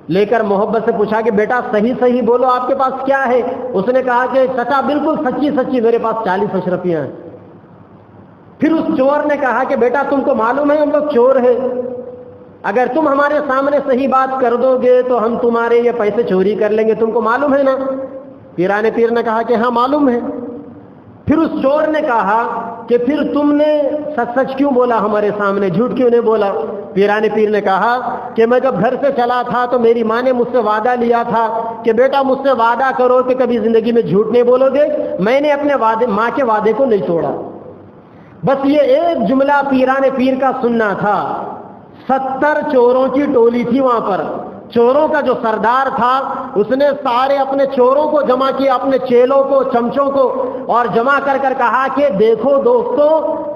لے کر محبت سے پوچھا کہ بیٹا صحیح صحیح بولو آپ کے پاس کیا ہے؟ اس نے کہا کہ چچا بالکل سچی سچی میرے پاس 40 اشرفیاں ہیں. پھر اس چور نے کہا کہ بیٹا تم کو معلوم ہے ہم لوگ چور ہیں، اگر تم ہمارے سامنے صحیح بات کر دو گے تو ہم تمہارے یہ پیسے چوری کر لیں گے، تم کو معلوم ہے نا؟ پیرانے پیر نے کہا کہ ہاں معلوم ہے. پھر اس چور نے کہا کہ پھر تم نے سچ سچ کیوں بولا ہمارے سامنے، جھوٹ کیوں نہیں بولا؟ پیرانے پیر نے کہا کہ میں جب گھر سے چلا تھا تو میری ماں نے مجھ سے وعدہ لیا تھا کہ بیٹا مجھ سے وعدہ کرو کہ کبھی زندگی میں جھوٹ نہیں بولو گے. میں نے اپنے ماں کے وعدے کو نہیں توڑا. بس یہ ایک جملہ پیرانے پیر کا سننا تھا. 70 چوروں کی ٹولی تھی وہاں پر. چوروں کا جو سردار تھا اس نے سارے اپنے چوروں کو جمع کیا، اپنے چیلوں کو، چمچوں کو، اور جمع کر کر کہا کہ دیکھو دوستو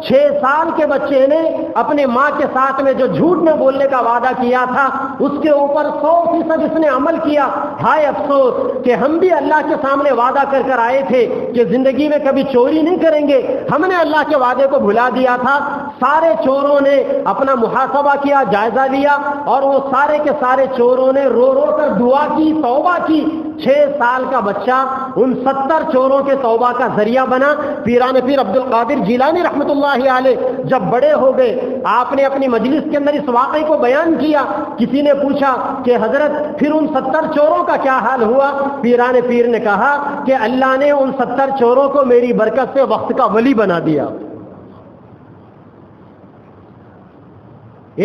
6 سال کے بچے نے اپنے ماں کے ساتھ میں جو جھوٹ میں بولنے کا وعدہ کیا تھا اس کے اوپر 100% اس نے عمل کیا. ہائے افسوس کہ ہم بھی اللہ کے سامنے وعدہ کر کر آئے تھے کہ زندگی میں کبھی چوری نہیں کریں گے، ہم نے اللہ کے وعدے کو بھلا دیا تھا. سارے چوروں نے اپنا محاسبہ کیا، جائزہ لیا، اور وہ سارے کے سارے چوروں نے رو رو کر دعا کی، توبہ کی. 6 سال کا بچہ ان 70 چوروں کے توبہ کا ذریعہ بنا. پیرانے پیر عبد القادر جیلانی رحمۃ اللہ علیہ جب بڑے ہو گئے آپ نے اپنی مجلس کے اندر اس واقعے کو بیان کیا. کسی نے پوچھا کہ حضرت پھر ان 70 چوروں کا کیا حال ہوا؟ پیرانے پیر نے کہا کہ اللہ نے ان 70 چوروں کو میری برکت سے وقت کا ولی بنا دیا.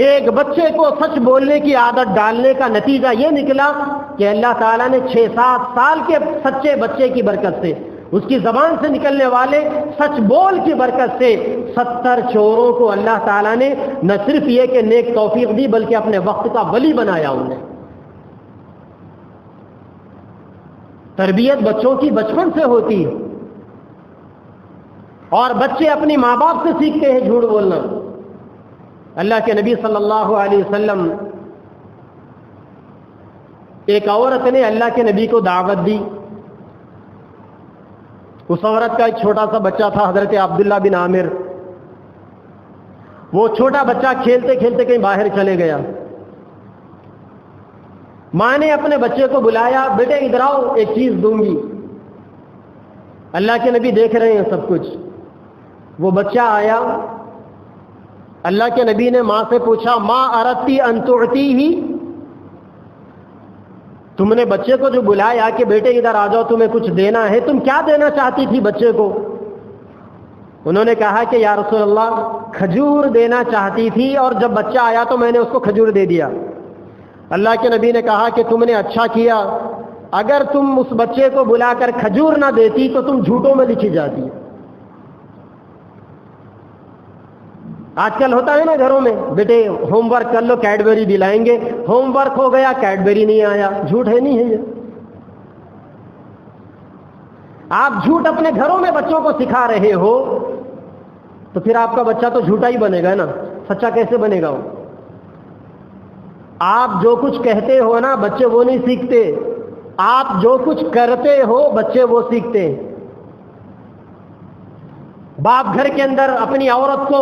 ایک بچے کو سچ بولنے کی عادت ڈالنے کا نتیجہ یہ نکلا کہ اللہ تعالیٰ نے 6-7 سال کے سچے بچے کی برکت سے، اس کی زبان سے نکلنے والے سچ بول کی برکت سے 70 چوروں کو اللہ تعالیٰ نے نہ صرف یہ کہ نیک توفیق دی بلکہ اپنے وقت کا ولی بنایا. انہیں تربیت بچوں کی بچپن سے ہوتی ہے اور بچے اپنی ماں باپ سے سیکھتے ہیں جھوٹ بولنا. اللہ کے نبی صلی اللہ علیہ وسلم، ایک عورت نے اللہ کے نبی کو دعوت دی. اس عورت کا ایک چھوٹا سا بچہ تھا، حضرت عبداللہ بن عامر. وہ چھوٹا بچہ کھیلتے کھیلتے کہیں باہر چلے گیا. ماں نے اپنے بچے کو بلایا، بیٹے ادھر آؤ ایک چیز دوں گی. اللہ کے نبی دیکھ رہے ہیں سب کچھ. وہ بچہ آیا، اللہ کے نبی نے ماں سے پوچھا ماں اردتی ان تعطیہ، تم نے بچے کو جو بلایا کہ بیٹے ادھر آ جاؤ تمہیں کچھ دینا ہے، تم کیا دینا چاہتی تھی بچے کو؟ انہوں نے کہا کہ یا رسول اللہ کھجور دینا چاہتی تھی، اور جب بچہ آیا تو میں نے اس کو کھجور دے دیا. اللہ کے نبی نے کہا کہ تم نے اچھا کیا، اگر تم اس بچے کو بلا کر کھجور نہ دیتی تو تم جھوٹوں میں لکھی جاتی. آج کل ہوتا ہے نا گھروں میں، بیٹے ہوم ورک کر لو کیڈبری دلائیں گے، ہوم ورک ہو گیا کیڈبری نہیں آیا. جھوٹ ہے نہیں ہے یہ؟ آپ جھوٹ اپنے گھروں میں بچوں کو سکھا رہے ہو تو پھر آپ کا بچہ تو جھوٹا ہی بنے گا نا، سچا کیسے بنے گا وہ؟ آپ جو کچھ کہتے ہو نا بچے وہ نہیں سیکھتے، آپ جو کچھ کرتے ہو بچے وہ سیکھتے ہیں. باپ گھر کے اندر اپنی عورت کو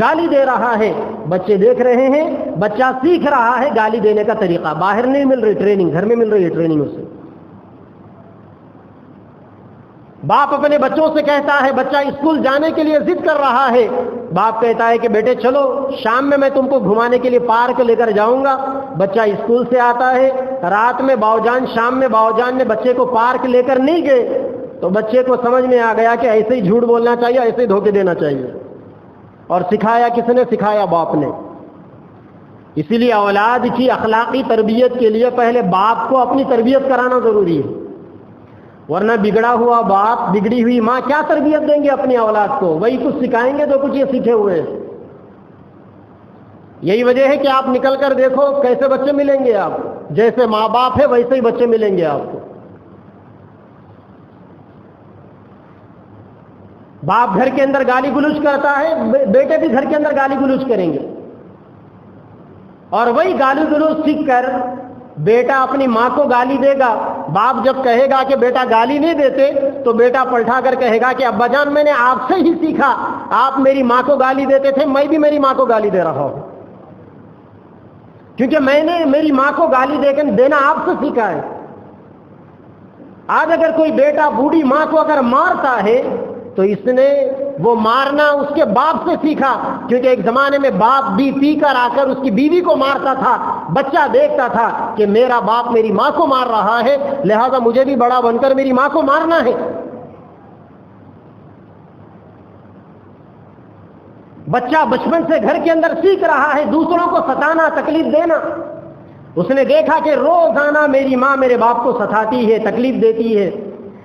گالی دے رہا ہے، بچے دیکھ رہے ہیں، بچہ سیکھ رہا ہے گالی دینے کا طریقہ. باہر نہیں مل رہی ٹریننگ، گھر میں مل رہی ہے ٹریننگ اسے. باپ اپنے بچوں سے کہتا ہے، بچہ اسکول جانے کے لیے ضد کر رہا ہے، باپ کہتا ہے کہ بیٹے چلو شام میں تم کو گھمانے کے لیے پارک لے کر جاؤں گا. بچہ اسکول سے آتا ہے، رات میں باؤجان، شام میں باؤجان نے بچے کو پارک لے کر نہیں گئے تو بچے کو سمجھ میں آ گیا کہ ایسے ہی جھوٹ بولنا چاہیے، ایسے ہی دھوکے دینا چاہیے. اور سکھایا کس نے؟ سکھایا باپ نے. اسی لیے اولاد کی اخلاقی تربیت کے لیے پہلے باپ کو اپنی تربیت کرانا ضروری ہے، ورنہ بگڑا ہوا باپ، بگڑی ہوئی ماں کیا تربیت دیں گے اپنی اولاد کو؟ وہی کچھ سکھائیں گے جو کچھ یہ سیکھے ہوئے ہیں۔ یہی وجہ ہے کہ آپ نکل کر دیکھو کیسے بچے ملیں گے آپ کو، جیسے ماں باپ ہے ویسے ہی بچے ملیں گے آپ کو۔ باپ گھر کے اندر گالی گلوچ کرتا ہے، بیٹے بھی گھر کے اندر گالی گلوچ کریں گے، اور وہی گالی گلوچ سیکھ کر بیٹا اپنی ماں کو گالی دے گا۔ باپ جب کہے گا کہ بیٹا گالی نہیں دیتے، تو بیٹا پلٹا کر کہے گا کہ ابا جان میں نے آپ سے ہی سیکھا، آپ میری ماں کو گالی دیتے تھے، میں بھی میری ماں کو گالی دے رہا ہوں، کیونکہ میں نے میری ماں کو گالی دینا آپ سے سیکھا ہے۔ آج اگر کوئی بیٹا بوڑھی ماں کو اگر مارتا ہے تو اس نے وہ مارنا اس کے باپ سے سیکھا، کیونکہ ایک زمانے میں باپ بھی پی کر آ کر اس کی بیوی کو مارتا تھا، بچہ دیکھتا تھا کہ میرا باپ میری ماں کو مار رہا ہے، لہذا مجھے بھی بڑا بن کر میری ماں کو مارنا ہے۔ بچہ بچپن سے گھر کے اندر سیکھ رہا ہے دوسروں کو ستانا، تکلیف دینا۔ اس نے دیکھا کہ روزانہ میری ماں میرے باپ کو ستاتی ہے، تکلیف دیتی ہے،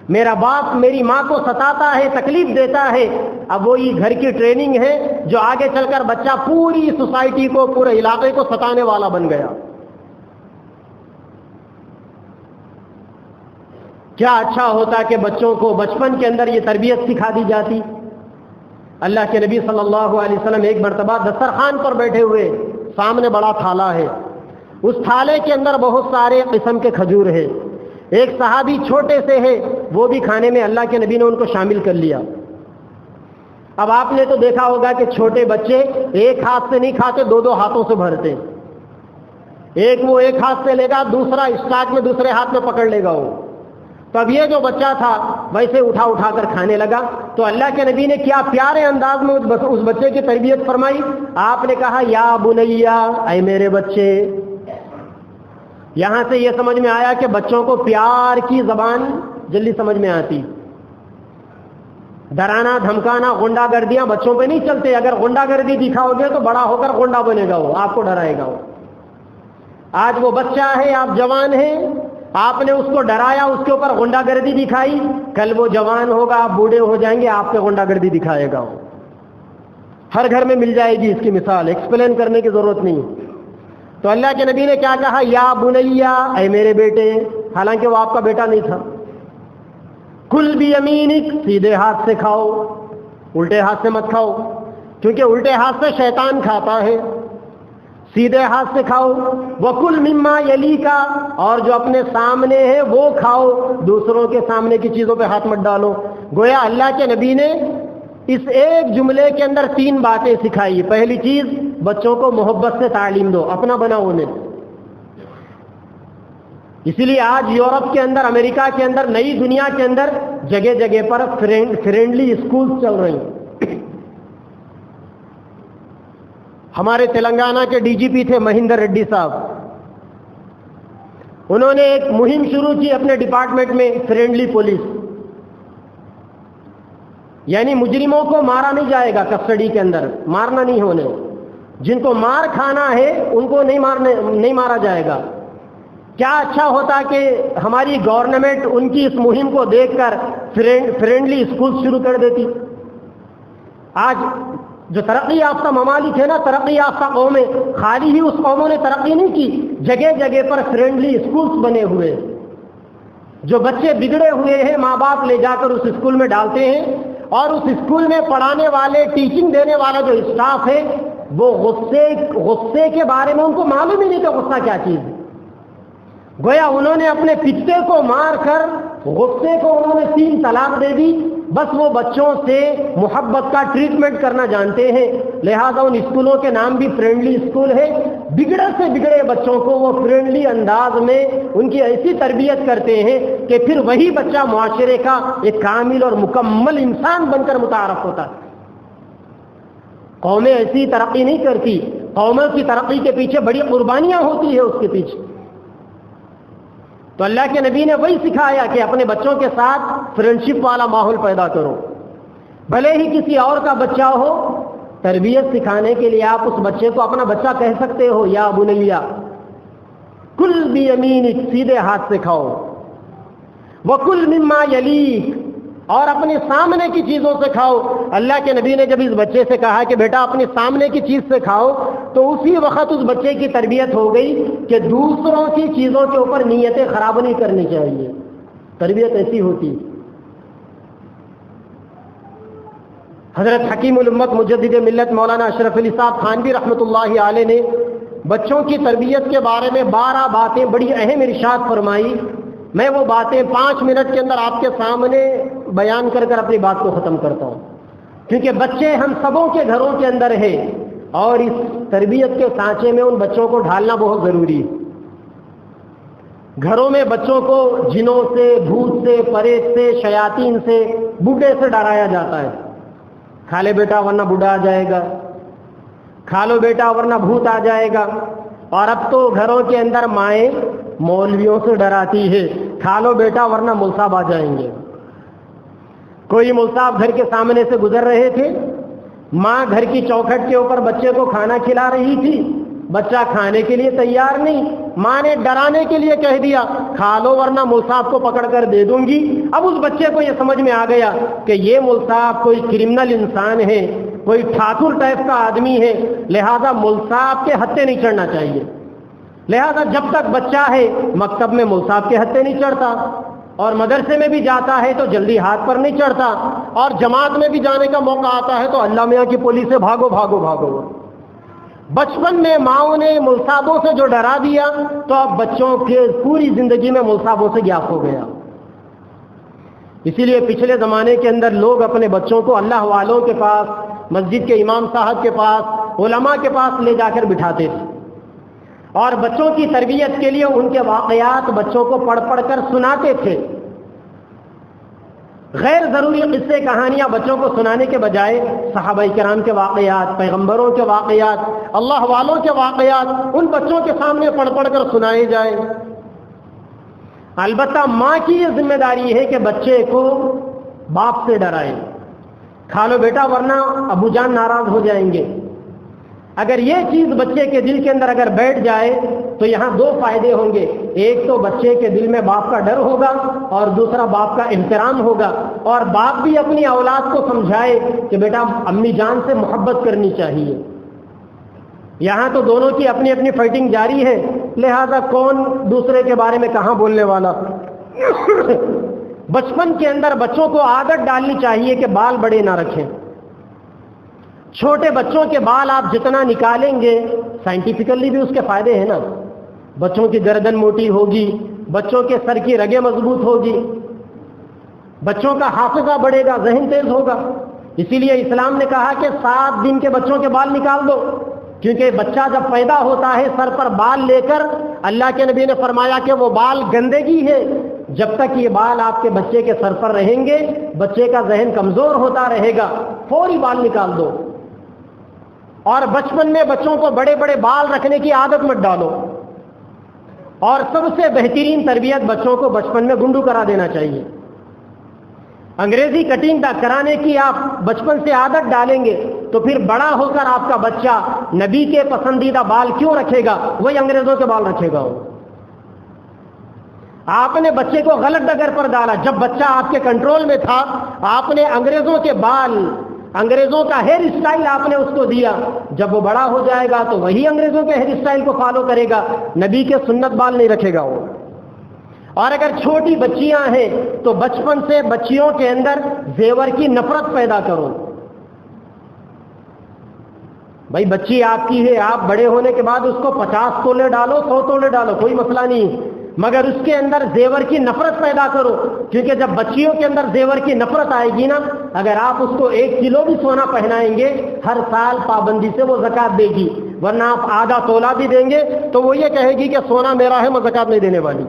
میرا باپ میری ماں کو ستاتا ہے، تکلیف دیتا ہے۔ اب وہی گھر کی ٹریننگ ہے جو آگے چل کر بچہ پوری سوسائٹی کو، پورے علاقے کو ستانے والا بن گیا۔ کیا اچھا ہوتا کہ بچوں کو بچپن کے اندر یہ تربیت سکھا دی جاتی۔ اللہ کے نبی صلی اللہ علیہ وسلم ایک مرتبہ دسترخوان پر بیٹھے ہوئے، سامنے بڑا تھالا ہے، اس تھالے کے اندر بہت سارے قسم کے کھجور ہیں۔ ایک صحابی چھوٹے سے ہے، وہ بھی کھانے میں اللہ کے نبی نے ان کو شامل کر لیا۔ اب آپ نے تو دیکھا ہوگا کہ چھوٹے بچے ایک ہاتھ سے نہیں کھاتے، دو دو ہاتھوں سے بھرتے، ایک وہ ایک ہاتھ سے لے گا، دوسرا اسٹاک میں دوسرے ہاتھ میں پکڑ لے گا وہ۔ تو اب یہ جو بچہ تھا ویسے اٹھا اٹھا کر کھانے لگا، تو اللہ کے نبی نے کیا پیارے انداز میں اس بچے کی تربیت فرمائی۔ آپ نے کہا یا بنیا، اے میرے بچے۔ یہاں سے یہ سمجھ میں آیا کہ بچوں کو پیار کی زبان جلدی سمجھ میں آتی۔ ڈرانا، دھمکانا، غنڈا گردیاں بچوں پہ نہیں چلتے۔ اگر غنڈا گردی دکھاؤ گے تو بڑا ہو کر غنڈا بنے گا، وہ آپ کو ڈرائے گا۔ وہ آج وہ بچہ ہے، آپ جوان ہیں، آپ نے اس کو ڈرایا، اس کے اوپر غنڈا گردی دکھائی، کل وہ جوان ہوگا، آپ بوڑھے ہو جائیں گے، آپ پہ غنڈا گردی دکھائے گا۔ وہ ہر گھر میں مل جائے گی اس کی مثال، ایکسپلین کرنے کی ضرورت نہیں۔ تو اللہ کے نبی نے کیا کہا؟ یا بنیا، اے میرے بیٹے، حالانکہ وہ آپ کا بیٹا نہیں تھا۔ کل بیمینک، سیدھے ہاتھ سے کھاؤ، الٹے ہاتھ سے مت کھاؤ، کیونکہ الٹے ہاتھ سے شیطان کھاتا ہے۔ سیدھے ہاتھ سے کھاؤ۔ وکل مما یلیکا، اور جو اپنے سامنے ہے وہ کھاؤ، دوسروں کے سامنے کی چیزوں پہ ہاتھ مت ڈالو۔ گویا اللہ کے نبی نے اس ایک جملے کے اندر 3 باتیں سکھائی۔ پہلی چیز، بچوں کو محبت سے تعلیم دو، اپنا بناؤ انہیں۔ اسی لیے آج یورپ کے اندر، امریکہ کے اندر، نئی دنیا کے اندر جگہ جگہ پر فرینڈلی اسکولز چل رہے ہیں۔ ہمارے تلنگانہ کے ڈی جی پی تھے مہندر ریڈی صاحب، انہوں نے ایک مہم شروع کی اپنے ڈپارٹمنٹ میں، فرینڈلی پولیس، یعنی مجرموں کو مارا نہیں جائے گا، کسٹڈی کے اندر مارنا نہیں ہونے، جن کو مار کھانا ہے ان کو نہیں مارا جائے گا۔ کیا اچھا ہوتا کہ ہماری گورنمنٹ ان کی اس مہم کو دیکھ کر فرینڈلی اسکول شروع کر دیتی۔ آج جو ترقی یافتہ ممالک ہے نا، ترقی یافتہ قومیں، خالی ہی اس قوموں نے ترقی نہیں کی، جگہ جگہ پر فرینڈلی اسکولز بنے ہوئے، جو بچے بگڑے ہوئے ہیں ماں باپ لے جا کر اس اسکول میں ڈالتے ہیں، اور اس اسکول میں پڑھانے والے، ٹیچنگ دینے والا جو اسٹاف ہے، وہ غصے کے بارے میں ان کو معلوم ہی نہیں کہ غصہ کیا چیز ہے۔ گویا انہوں نے اپنے پتے کو مار کر غصے کو انہوں نے 3 طلاق دے دی۔ بس وہ بچوں سے محبت کا ٹریٹمنٹ کرنا جانتے ہیں، لہذا ان اسکولوں کے نام بھی فرینڈلی اسکول ہے۔ بگڑے سے بگڑے بچوں کو وہ فرینڈلی انداز میں ان کی ایسی تربیت کرتے ہیں کہ پھر وہی بچہ معاشرے کا ایک کامل اور مکمل انسان بن کر متعارف ہوتا ہے۔ قومیں ایسی ترقی نہیں کرتی، قوموں کی ترقی کے پیچھے بڑی قربانیاں ہوتی ہیں اس کے پیچھے۔ تو اللہ کے نبی نے وہی سکھایا کہ اپنے بچوں کے ساتھ فرینڈشپ والا ماحول پیدا کرو، بھلے ہی کسی اور کا بچہ ہو، تربیت سکھانے کے لیے آپ اس بچے کو اپنا بچہ کہہ سکتے ہو، یا بنیا کل بیمینک، سیدھے ہاتھ سے کھاؤ، وکل مما یلیک، اور اپنے سامنے کی چیزوں سے کھاؤ۔ اللہ کے نبی نے جب اس بچے سے کہا کہ بیٹا اپنے سامنے کی چیز سے کھاؤ، تو اسی وقت اس بچے کی تربیت ہو گئی کہ دوسروں کی چیزوں کے اوپر نیتیں خراب نہیں کرنی چاہیے۔ تربیت ایسی ہوتی ہے۔ حضرت حکیم الامت مجدد ملت مولانا اشرف علی صاحب تھانوی رحمۃ اللہ علیہ نے بچوں کی تربیت کے بارے میں 12 باتیں بڑی اہم ارشاد فرمائی۔ میں وہ باتیں 5 منٹ کے اندر آپ کے سامنے بیان کر اپنی بات کو ختم کرتا ہوں، کیونکہ بچے ہم سبوں کے گھروں کے اندر ہیں، اور اس تربیت کے سانچے میں ان بچوں کو ڈھالنا بہت ضروری ہے۔ گھروں میں بچوں کو جنوں سے، بھوت سے، پریت سے، شیاطین سے، بوڑھے سے ڈرایا جاتا ہے۔ کھا لے بیٹا ورنہ بوڑھا آ جائے گا، کھا لو بیٹا ورنہ بھوت آ جائے گا۔ اور اب تو گھروں کے اندر مائیں مولویوں سے ڈراتی ہے، کھا لو بیٹا ورنہ مول صاحب آ جائیں گے۔ کوئی مول صاحب گھر کے سامنے سے گزر رہے تھے، ماں گھر کی چوکھٹ کے اوپر بچے کو کھانا کھلا رہی تھی، بچہ کھانے کے لیے تیار نہیں، ماں نے ڈرانے کے لیے کہہ دیا کھا لو ورنہ مول صاحب کو پکڑ کر دے دوں گی۔ اب اس بچے کو یہ سمجھ میں آ گیا کہ یہ مول صاحب کوئی کرمنل انسان ہے، کوئی ٹھاکر ٹائپ کا آدمی ہے، لہذا مول صاحب کے ہتھے نہیں چڑھنا چاہیے۔ لہذا جب تک بچہ ہے مکتب میں مول صاحب کے ہتھے نہیں چڑھتا، اور مدرسے میں بھی جاتا ہے تو جلدی ہاتھ پر نہیں چڑھتا، اور جماعت میں بھی جانے کا موقع آتا ہے تو اللہ میاں کی پولی سے بھاگو بھاگو بھاگو۔ بچپن میں ماؤں نے مول صاحبوں سے جو ڈرا دیا، تو اب بچوں کے پوری زندگی میں مول صاحبوں سے گیاس ہو گیا۔ اسی لیے پچھلے زمانے کے اندر لوگ اپنے بچوں کو اللہ والوں کے پاس، مسجد کے امام صاحب کے پاس، علماء کے پاس لے جا کر بٹھاتے تھے، اور بچوں کی تربیت کے لیے ان کے واقعات بچوں کو پڑھ کر سناتے تھے۔ غیر ضروری قصے کہانیاں بچوں کو سنانے کے بجائے صحابہ کرام کے واقعات، پیغمبروں کے واقعات، اللہ والوں کے واقعات ان بچوں کے سامنے پڑھ کر سنائے جائیں۔ البتہ ماں کی یہ ذمہ داری ہے کہ بچے کو باپ سے ڈرائے، کھا لو بیٹا ورنہ ابو جان ناراض ہو جائیں گے۔ اگر یہ چیز بچے کے دل کے اندر اگر بیٹھ جائے تو یہاں 2 فائدے ہوں گے، ایک تو بچے کے دل میں باپ کا ڈر ہوگا، اور دوسرا باپ کا احترام ہوگا، اور باپ بھی اپنی اولاد کو سمجھائے کہ بیٹا امی جان سے محبت کرنی چاہیے۔ یہاں تو دونوں کی اپنی اپنی فائٹنگ جاری ہے، لہذا کون دوسرے کے بارے میں کہاں بولنے والا۔ بچپن کے اندر بچوں کو عادت ڈالنی چاہیے کہ بال بڑے نہ رکھیں۔ چھوٹے بچوں کے بال آپ جتنا نکالیں گے، سائنٹیفکلی بھی اس کے فائدے ہیں نا، بچوں کی گردن موٹی ہوگی، بچوں کے سر کی رگیں مضبوط ہوگی، بچوں کا حافظہ بڑھے گا، ذہن تیز ہوگا۔ اسی لیے اسلام نے کہا کہ 7 دن کے بچوں کے بال نکال دو، کیونکہ بچہ جب پیدا ہوتا ہے سر پر بال لے کر، اللہ کے نبی نے فرمایا کہ وہ بال گندگی ہے۔ جب تک یہ بال آپ کے بچے کے سر پر رہیں گے، بچے کا ذہن کمزور ہوتا رہے گا، فوری بال نکال دو۔ اور بچپن میں بچوں کو بڑے بڑے بال رکھنے کی عادت مت ڈالو، اور سب سے بہترین تربیت بچوں کو بچپن میں گنڈو کرا دینا چاہیے۔ انگریزی کٹنگ کرانے کی آپ بچپن سے عادت ڈالیں گے تو پھر بڑا ہو کر آپ کا بچہ نبی کے پسندیدہ بال کیوں رکھے گا، وہی انگریزوں کے بال رکھے گا۔ آپ نے بچے کو غلط ڈگر پر ڈالا، جب بچہ آپ کے کنٹرول میں تھا آپ نے انگریزوں کے بال، انگریزوں کا ہیئر اسٹائل آپ نے اس کو دیا، جب وہ بڑا ہو جائے گا تو وہی انگریزوں کے ہیئر اسٹائل کو فالو کرے گا، نبی کے سنت بال نہیں رکھے گا وہ۔ اور اگر چھوٹی بچیاں ہیں تو بچپن سے بچیوں کے اندر زیور کی نفرت پیدا کرو۔ بھائی بچی آپ کی ہے، آپ بڑے ہونے کے بعد اس کو 50 تولے ڈالو، 100 تولے ڈالو، کوئی مسئلہ نہیں، مگر اس کے اندر زیور کی نفرت پیدا کرو، کیونکہ جب بچیوں کے اندر زیور کی نفرت آئے گی نا، اگر آپ اس کو 1 کلو بھی سونا پہنائیں گے، ہر سال پابندی سے وہ زکات دے گی، ورنہ آپ آدھا تولہ بھی دیں گے تو وہ یہ کہے گی کہ سونا میرا ہے، میں زکات نہیں دینے والی۔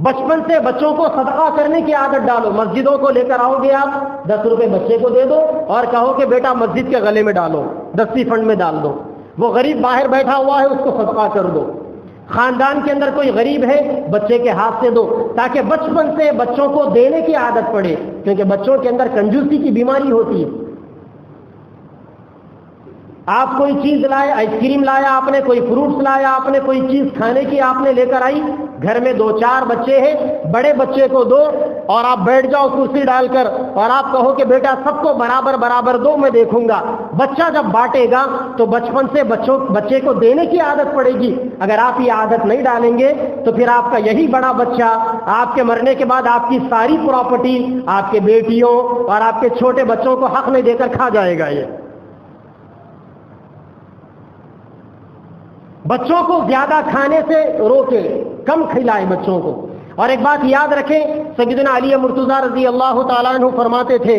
بچپن سے بچوں کو صدقہ کرنے کی عادت ڈالو، مسجدوں کو لے کر آؤ گے آپ، 10 روپے بچے کو دے دو اور کہو کہ بیٹا مسجد کے گلے میں ڈالو، 10 فنڈ میں ڈال دو، وہ غریب باہر بیٹھا ہوا ہے اس کو صدقہ کر دو، خاندان کے اندر کوئی غریب ہے بچے کے ہاتھ سے دو، تاکہ بچپن سے بچوں کو دینے کی عادت پڑے، کیونکہ بچوں کے اندر کنجوسی کی بیماری ہوتی ہے۔ آپ کوئی چیز لائے، آئس کریم لایا آپ نے، کوئی فروٹس لایا آپ نے، کوئی چیز کھانے کی آپ نے لے کر آئی، گھر میں 2-4 بچے ہیں، بڑے بچے کو دو اور آپ بیٹھ جاؤ کرسی ڈال کر اور آپ کہو کہ بیٹا سب کو برابر برابر دو، میں دیکھوں گا۔ بچہ جب بانٹے گا تو بچپن سے بچے کو دینے کی عادت پڑے گی۔ اگر آپ یہ عادت نہیں ڈالیں گے تو پھر آپ کا یہی بڑا بچہ آپ کے مرنے کے بعد آپ کی ساری پراپرٹی آپ کے بیٹیوں اور آپ کے چھوٹے بچوں کو حق میں دے کر کھا جائے گا۔ یہ بچوں کو زیادہ کھانے سے روکے، کم کھلائے بچوں کو۔ اور ایک بات یاد رکھیں، سیدنا علی مرتضیٰ رضی اللہ تعالیٰ عنہ فرماتے تھے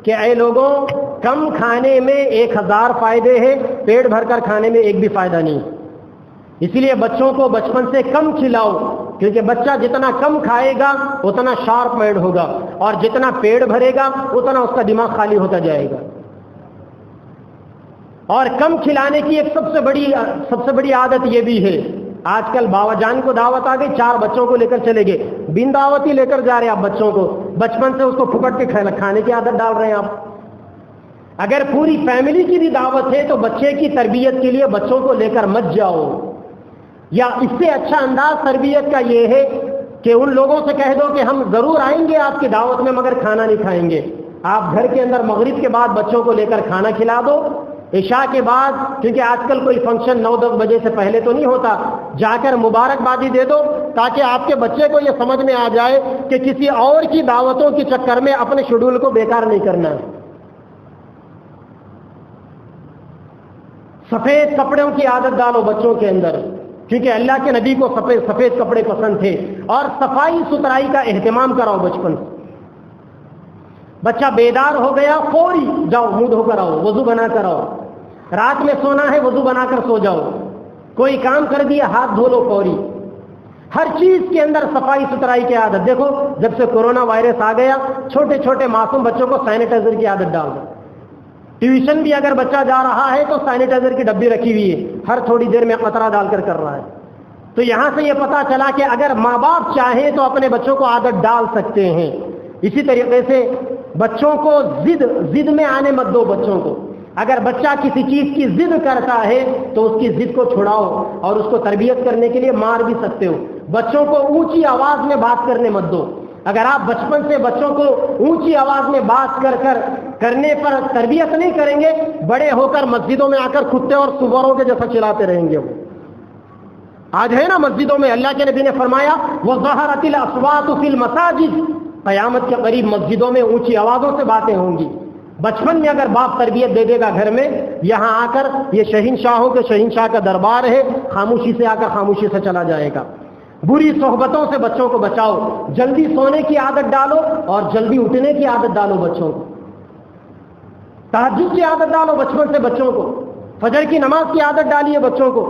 کہ اے لوگوں، کم کھانے میں 1000 فائدے ہیں، پیٹ بھر کر کھانے میں ایک بھی فائدہ نہیں۔ اس لیے بچوں کو بچپن سے کم کھلاؤ، کیونکہ بچہ جتنا کم کھائے گا اتنا شارپ مائنڈ ہوگا، اور جتنا پیٹ بھرے گا اتنا اس کا دماغ خالی ہوتا جائے گا۔ اور کم کھلانے کی ایک سب سے بڑی عادت یہ بھی ہے، آج کل باوا جان کو دعوت آ گئی، 4 بچوں کو لے کر چلے گئے، بن دعوت ہی لے کر جا رہے ہیں آپ بچوں کو، بچپن سے اس کو پھپٹ کے کھانے کی عادت ڈال رہے ہیں آپ۔ اگر پوری فیملی کی بھی دعوت ہے تو بچے کی تربیت کے لیے بچوں کو لے کر مت جاؤ، یا اس سے اچھا انداز تربیت کا یہ ہے کہ ان لوگوں سے کہہ دو کہ ہم ضرور آئیں گے آپ کی دعوت میں مگر کھانا نہیں کھائیں گے۔ آپ گھر کے اندر مغرب کے بعد بچوں کو لے کر کھانا کھلا دو، عشاء کے بعد، کیونکہ آج کل کوئی فنکشن 9-10 بجے سے پہلے تو نہیں ہوتا، جا کر مبارکبادی دے دو تاکہ آپ کے بچے کو یہ سمجھ میں آ جائے کہ کسی اور کی دعوتوں کے چکر میں اپنے شیڈول کو بیکار نہیں کرنا۔ سفید کپڑوں کی عادت ڈالو بچوں کے اندر، کیونکہ اللہ کے نبی کو سفید کپڑے پسند تھے، اور صفائی ستھرائی کا اہتمام کراؤ بچپن سے۔ بچہ بیدار ہو گیا فوری جاؤ منہ دھو کر آؤ، وضو بنا کر آؤ، رات میں سونا ہے وضو بنا کر سو جاؤ، کوئی کام کر دیا ہاتھ دھو لو فوری۔ ہر چیز کے اندر صفائی ستھرائی کی عادت۔ دیکھو جب سے کورونا وائرس آ گیا، چھوٹے چھوٹے معصوم بچوں کو سینیٹائزر کی عادت ڈال دو۔ ٹیوشن بھی اگر بچہ جا رہا ہے تو سینیٹائزر کی ڈبی رکھی ہوئی ہے، ہر تھوڑی دیر میں قطرہ ڈال کر رہا ہے۔ تو یہاں سے یہ پتا چلا کہ اگر ماں باپ چاہیں تو اپنے بچوں کو عادت ڈال سکتے ہیں۔ اسی طریقے سے بچوں کو ضد میں آنے مت دو بچوں کو۔ اگر بچہ کسی چیز کی ضد کرتا ہے تو اس کی ضد کو چھڑاؤ، اور اس کو تربیت کرنے کے لیے مار بھی سکتے ہو۔ بچوں کو اونچی آواز میں بات کرنے مت دو۔ اگر آپ بچپن سے بچوں کو اونچی آواز میں بات کرنے پر تربیت نہیں کریں گے، بڑے ہو کر مسجدوں میں آ کر کتے اور سوروں کے جیسا چلاتے رہیں گے۔ وہ آج ہے نا مسجدوں میں، اللہ کے نبی نے فرمایا وَظَهَرَتِ الْأَصْوَاتُ فِي الْمَسَاجِدِ، قیامت کے قریب مسجدوں میں اونچی آوازوں سے باتیں ہوں گی۔ بچپن میں اگر باپ تربیت دے دے گا گھر میں، یہاں آ کر یہ شہنشاہوں کے شہنشاہ کا دربار ہے، خاموشی سے آ کر خاموشی سے چلا جائے گا۔ بری صحبتوں سے بچوں کو بچاؤ، جلدی سونے کی عادت ڈالو اور جلدی اٹھنے کی عادت ڈالو بچوں کو، تہجد کی عادت ڈالو بچپن سے بچوں کو، فجر کی نماز کی عادت ڈالیے بچوں کو۔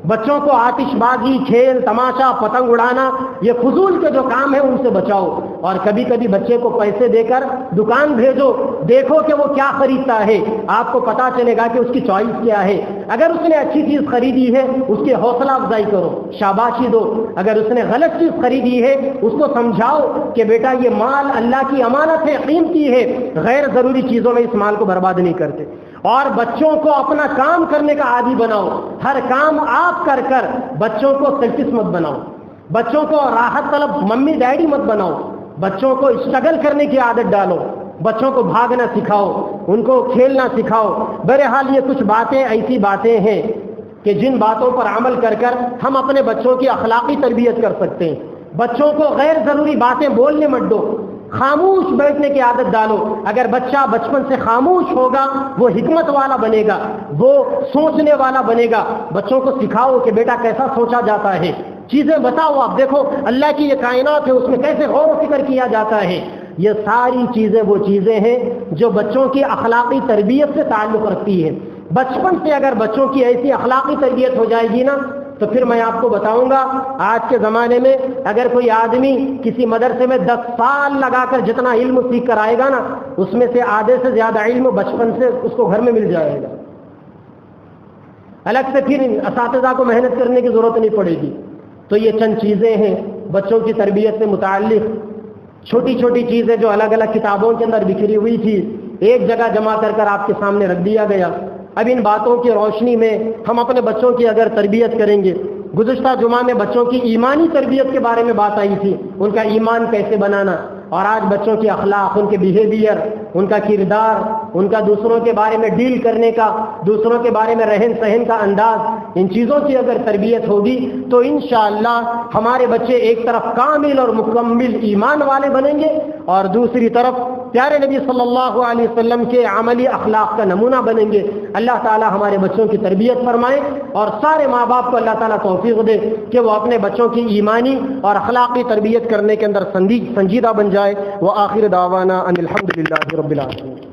بچوں کو آتش بازی، کھیل تماشا، پتنگ اڑانا، یہ فضول کے جو کام ہیں ان سے بچاؤ، اور کبھی کبھی بچے کو پیسے دے کر دکان بھیجو، دیکھو کہ وہ کیا خریدتا ہے، آپ کو پتا چلے گا کہ اس کی چوائس کیا ہے۔ اگر اس نے اچھی چیز خریدی ہے اس کی حوصلہ افزائی کرو، شاباشی دو۔ اگر اس نے غلط چیز خریدی ہے اس کو سمجھاؤ کہ بیٹا یہ مال اللہ کی امانت ہے، قیمتی ہے، غیر ضروری چیزوں میں اس مال کو برباد نہیں کرتے۔ اور بچوں کو اپنا کام کرنے کا عادی بناؤ، ہر کام آپ کر بچوں کو سیلفش مت بناؤ، بچوں کو راحت طلب ممی ڈیڈی مت بناؤ، بچوں کو اسٹرگل کرنے کی عادت ڈالو، بچوں کو بھاگنا سکھاؤ، ان کو کھیلنا سکھاؤ۔ بہرحال یہ کچھ باتیں ایسی باتیں ہیں کہ جن باتوں پر عمل کر ہم اپنے بچوں کی اخلاقی تربیت کر سکتے ہیں۔ بچوں کو غیر ضروری باتیں بولنے مت دو، خاموش بیٹھنے کی عادت ڈالو۔ اگر بچہ بچپن سے خاموش ہوگا وہ حکمت والا بنے گا، وہ سوچنے والا بنے گا۔ بچوں کو سکھاؤ کہ بیٹا کیسا سوچا جاتا ہے، چیزیں بتاؤ، آپ دیکھو اللہ کی یہ کائنات ہے، اس میں کیسے غور و فکر کیا جاتا ہے۔ یہ ساری چیزیں وہ چیزیں ہیں جو بچوں کی اخلاقی تربیت سے تعلق رکھتی ہے۔ بچپن سے اگر بچوں کی ایسی اخلاقی تربیت ہو جائے گی نا تو پھر میں آپ کو بتاؤں گا، آج کے زمانے میں اگر کوئی آدمی کسی مدرسے میں 10 سال لگا کر جتنا علم سیکھ کر آئے گا نا، اس میں سے آدھے سے زیادہ علم بچپن سے اس کو گھر میں مل جائے گا۔ الگ سے پھر اساتذہ کو محنت کرنے کی ضرورت نہیں پڑے گی۔ تو یہ چند چیزیں ہیں بچوں کی تربیت سے متعلق، چھوٹی چھوٹی چیزیں جو الگ الگ کتابوں کے اندر بکھری ہوئی تھی، ایک جگہ جمع کر آپ کے سامنے رکھ دیا گیا۔ اب ان باتوں کی روشنی میں ہم اپنے بچوں کی اگر تربیت کریں گے، گزشتہ جمعہ میں بچوں کی ایمانی تربیت کے بارے میں بات آئی تھی، ان کا ایمان کیسے بنانا، اور آج بچوں کی اخلاق، ان کے بیہیویئر، ان کا کردار، ان کا دوسروں کے بارے میں ڈیل کرنے کا، دوسروں کے بارے میں رہن سہن کا انداز، ان چیزوں کی اگر تربیت ہوگی تو انشاءاللہ ہمارے بچے ایک طرف کامل اور مکمل ایمان والے بنیں گے، اور دوسری طرف پیارے نبی صلی اللہ علیہ وسلم کے عملی اخلاق کا نمونہ بنیں گے۔ اللہ تعالی ہمارے بچوں کی تربیت فرمائے، اور سارے ماں باپ کو اللہ تعالیٰ توفیق دے کہ وہ اپنے بچوں کی ایمانی اور اخلاقی تربیت کرنے کے اندر سنجیدہ بن جائے۔ وآخر دعوانا ان الحمد للہ رب العالمین۔